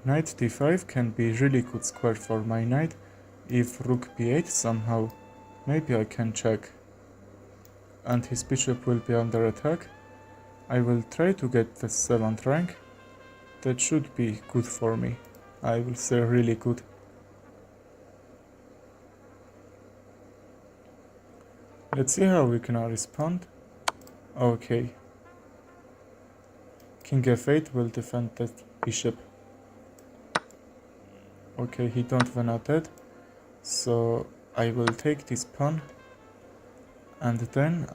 Knight d5 can be really good square for my knight. If rook b8 somehow, maybe I can check and his bishop will be under attack. I will try to get the 7th rank. That should be good for me. I will say really good. Let's see how we can respond. Okay. King f8 will defend that bishop. Okay, he don't wanna that. So I will take this pawn. And then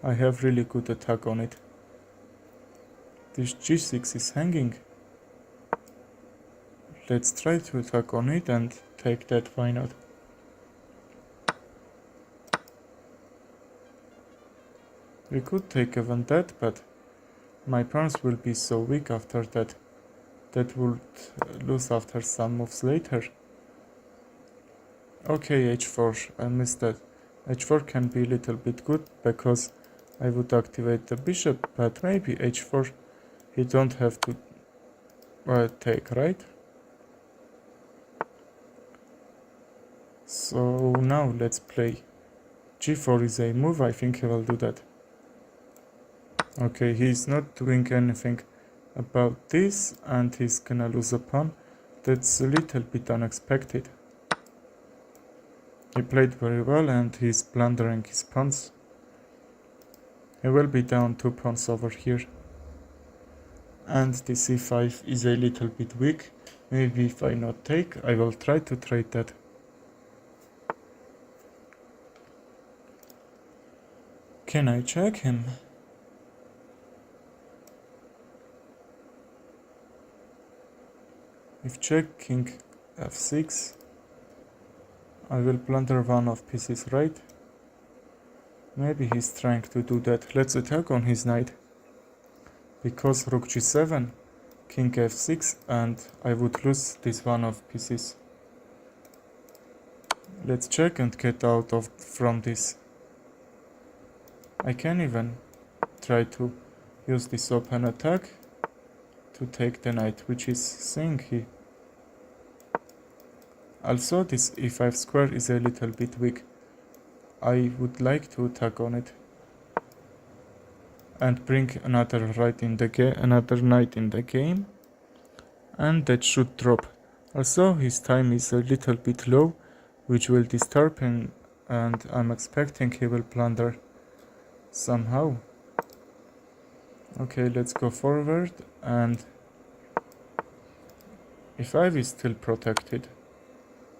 I have really good attack on it. This g6 is hanging. Let's try to attack on it and take that, why not? We could take even that, but my pawns will be so weak after that. That would lose after some moves later. Okay, h4, I missed that. h4 can be a little bit good because I would activate the bishop, but maybe h4 he don't have to take, right? So now let's play. g4 is a move, I think he will do that. Okay, he's not doing anything about this and he's gonna lose a pawn. That's a little bit unexpected. He played very well and he's plundering his pawns. He will be down 2 pawns over here. And the c5 is a little bit weak. Maybe if I not take, I will try to trade that. Can I check him? If check king f6, I will plunder one of pieces, right? Maybe he's trying to do that. Let's attack on his knight. Because rook g7, king f6, and I would lose this one of pieces. Let's check and get out from this. I can even try to use this open attack to take the knight, which is saying he. Also, this e5 square is a little bit weak. I would like to attack on it and bring another knight in the game, and that should drop. Also, his time is a little bit low, which will disturb him, and I'm expecting he will plunder somehow. Okay, let's go forward, and e5 is still protected.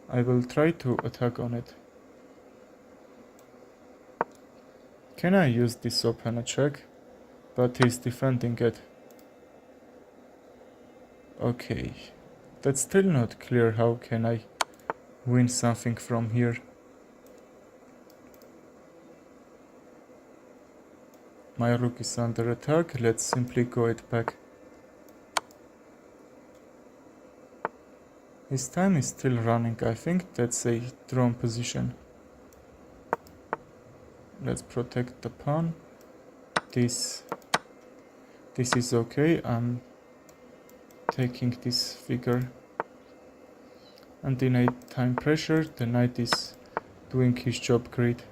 I will try to attack on it. Can I use this open check? But he's defending it. Okay, that's still not clear. How can I win something from here? My rook is under attack. Let's simply go it back. His time is still running. I think that's a drawn position. Let's protect the pawn. This is okay. I'm taking this figure. And in a time pressure, the knight is doing his job great.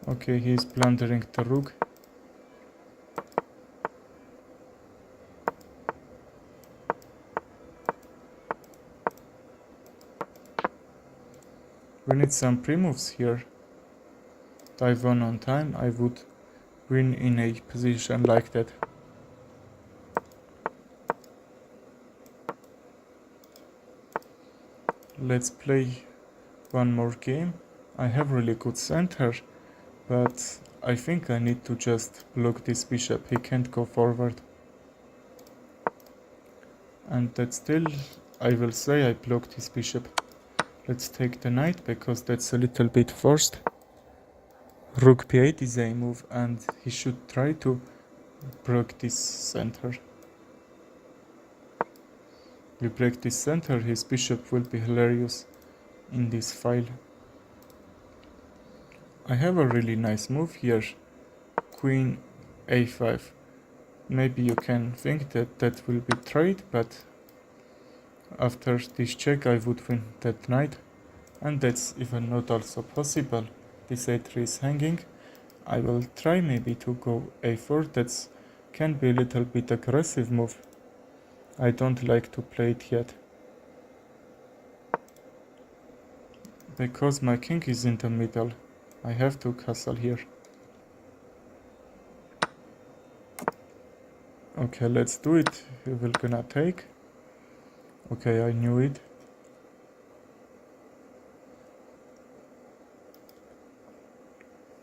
Okay, he is plundering the rook. We need some pre-moves here. If I won on time, I would win in a position like that. Let's play one more game. I have really good center, but I think I need to just block this bishop. He can't go forward. And that still, I will say I blocked his bishop. Let's take the knight because that's a little bit forced. Rook b8 is a move and he should try to break this center. We break this center, his bishop will be hilarious in this file. I have a really nice move here, queen a5. Maybe you can think that that will be trade, but after this check I would win that knight, and that's even not also possible. This a3 is hanging. I will try maybe to go a4, that can be a little bit aggressive move. I don't like to play it yet. Because my king is in the middle, I have to castle here. Okay, let's do it. We will gonna take. Okay, I knew it.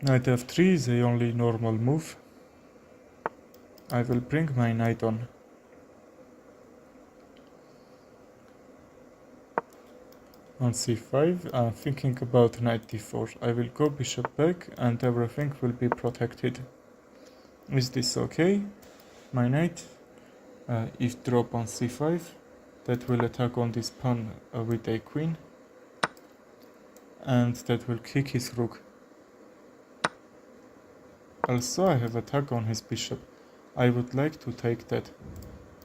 Knight f3 is the only normal move. I will bring my knight on. On c5, I'm thinking about knight d4. I will go bishop back and everything will be protected. Is this okay? My knight, if drop on c5, that will attack on this pawn with a queen, and that will kick his rook. Also I have attack on his bishop. I would like to take that,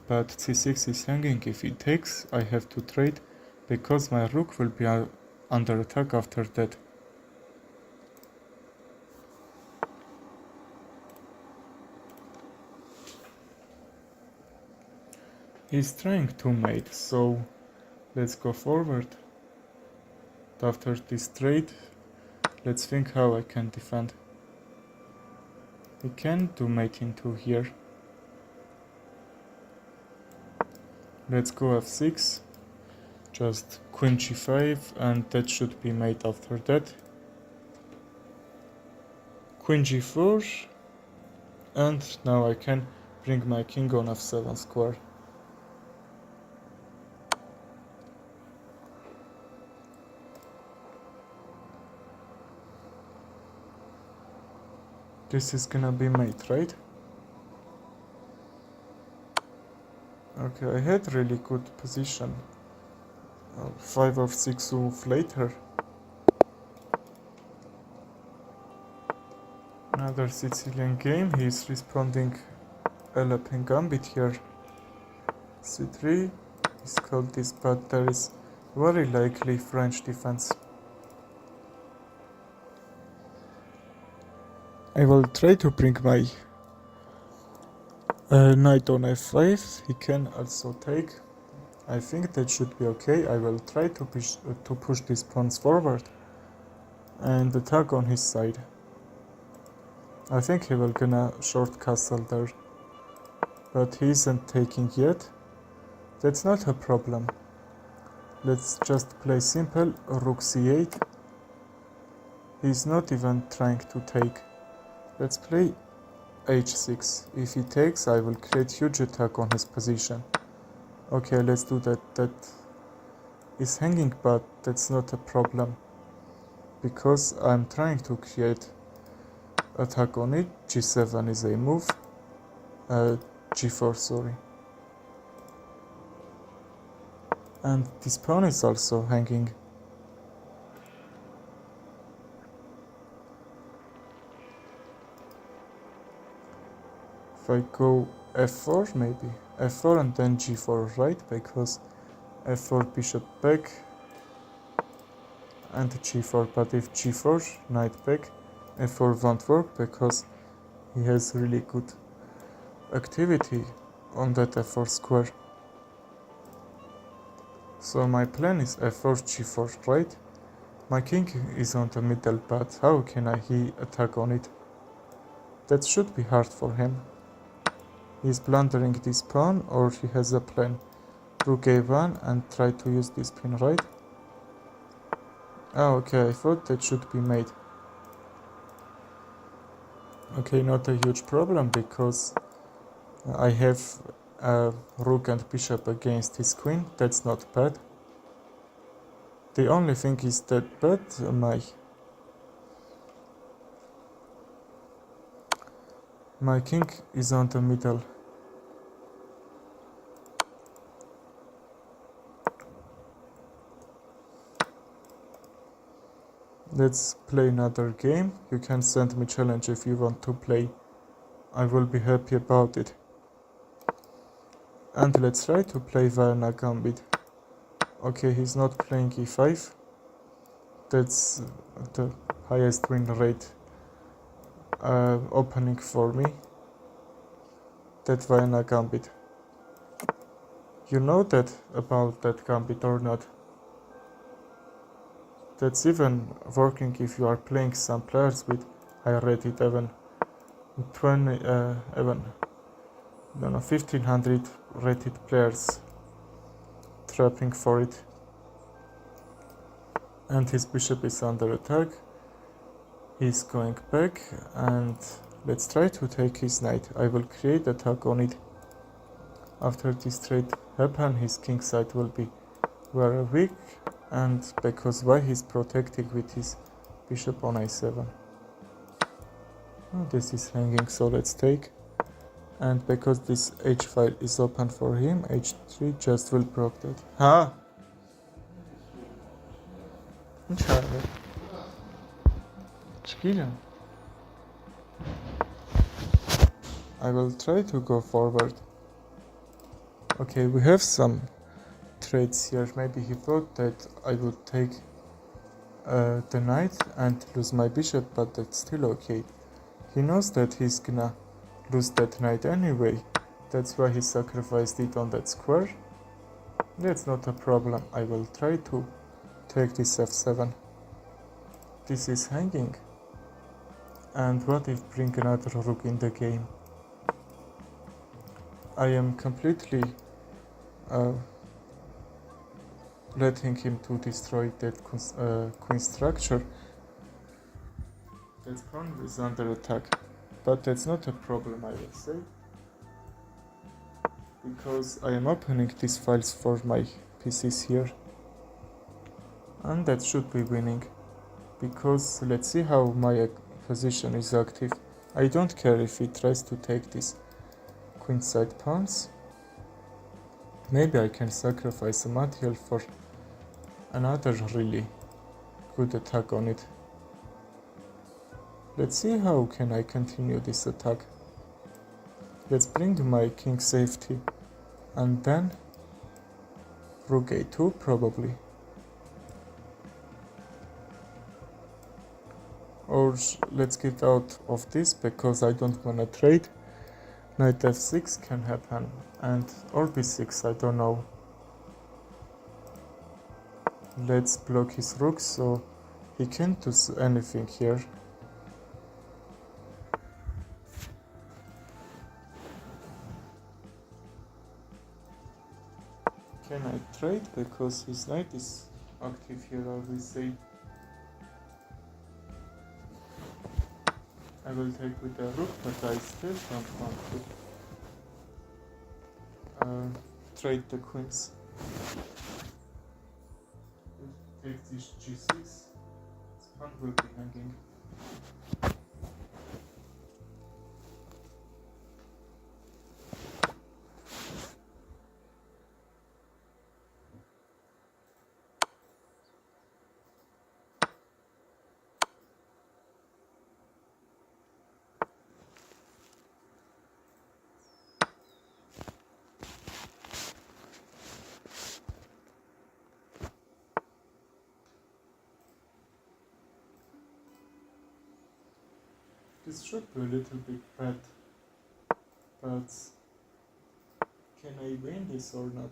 but c6 is hanging. If he takes, I have to trade, because my rook will be under attack after that. He's trying to mate, so let's go forward. After this trade, let's think how I can defend. We can do mate into here. Let's go f6. Just queen g5, and that should be mate after that. Queen g4, and now I can bring my king on f7 square. This is gonna be mate, right? Okay, I had really good position. 5 of 6 move later. Another Sicilian game. He is responding a Lapin Gambit here. c3 is called this, but there is very likely French defense. I will try to bring my knight on f5. He can also take. I think that should be okay. I will try to push these pawns forward and attack on his side. I think he will gonna short castle there, but he isn't taking yet. That's not a problem. Let's just play simple rook c8. He's not even trying to take. Let's play h6. If he takes, I will create huge attack on his position. Okay, let's do that. That is hanging, but that's not a problem, because I'm trying to create attack on it. g7 is a move. g4, sorry. And this pawn is also hanging. If I go f4, maybe f4 and then g4, right? Because f4 bishop back and g4, but if g4 knight back, f4 won't work because he has really good activity on that f4 square. So my plan is f4 g4, right? My king is on the middle, but how can he attack on it? That should be hard for him. He's blundering this pawn, or he has a plan. Rook a1 and try to use this pin, right? Oh, okay, I thought that should be made. Okay, not a huge problem, because I have rook and bishop against his queen. That's not bad. The only thing is that my king is on the middle. Let's play another game. You can send me challenge if you want to play. I will be happy about it. And let's try to play Vienna Gambit. Okay, he's not playing e5. That's the highest win rate opening for me. That Vienna Gambit. You know that about that Gambit or not? That's even working if you are playing some players with high rated even 1500 rated players trapping for it. And his bishop is under attack. He's going back and let's try to take his knight. I will create attack on it. After this trade happen, his king side will be very weak, and because why he's protecting with his bishop on a7. Oh, this is hanging, so let's take. And because this h file is open for him, h3 just will block that. Ha! I will try to go forward. Okay, we have some trades here. Maybe he thought that I would take the knight and lose my bishop, but that's still okay. He knows that he's gonna lose that knight anyway. That's why he sacrificed it on that square. That's not a problem. I will try to take this f7. This is hanging. And what if bring another rook in the game? I am completely letting him to destroy that queen structure. That pawn is under attack, but that's not a problem, I will say, because I am opening these files for my pieces here, and that should be winning, because let's see how my position is active. I don't care if he tries to take this queenside pawns. Maybe I can sacrifice a material for another really good attack on it. Let's see how can I continue this attack. Let's bring my king safety and then rook a2 probably. Or let's get out of this because I don't wanna trade. Knight f6 can happen, and or b6, I don't know. Let's block his rook so he can't do anything here. Can I trade because his knight is active here, I will say. I will take with the rook, but I still don't want to trade the queens. Take this g6, this pawn will be hanging. This should be a little bit bad, but can I win this or not?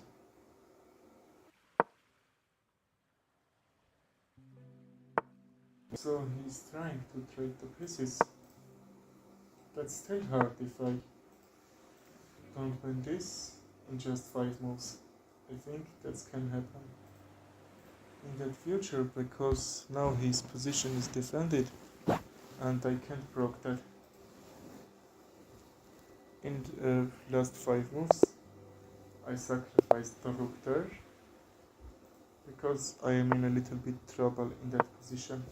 So he's trying to trade the pieces. That's still hard if I don't win this in just 5 moves. I think that can happen in that future because now his position is defended. And I can't block that in last 5 moves. I sacrificed the rook there because I am in a little bit trouble in that position.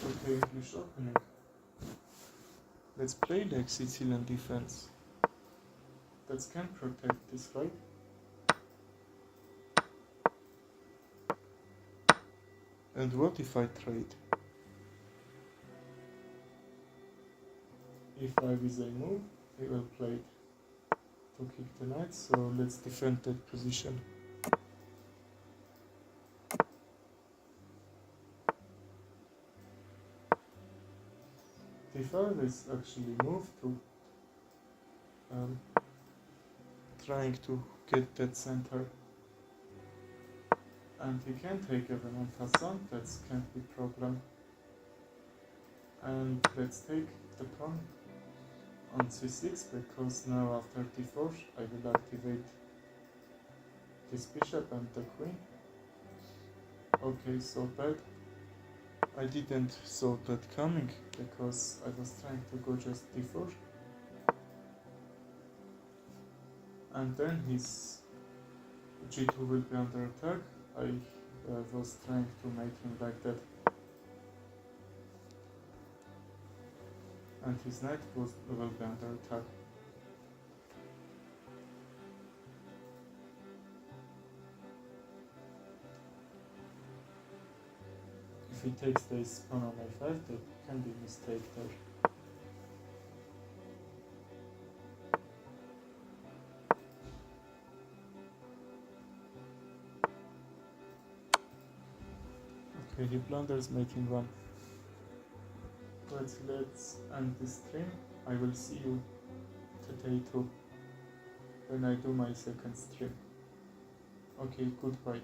Okay, English opening. Let's play like Sicilian defense. That can protect this, right? And what if I trade? If I with a move, he will play it to kick the knight, so let's defend that position. d5 is actually moved to trying to get that center, and he can take even en passant, that can't be problem. And let's take the pawn on c6, because now after d4 I will activate this bishop and the queen. Okay, so bad. I didn't saw that coming because I was trying to go just d4, and then his g2 will be under attack. I was trying to make him like that, and his knight will be under attack. If he takes this pawn on a5, there can be a mistake there. Okay, he blunders making one. But let's end this stream. I will see you today too, when I do my second stream. Okay, goodbye.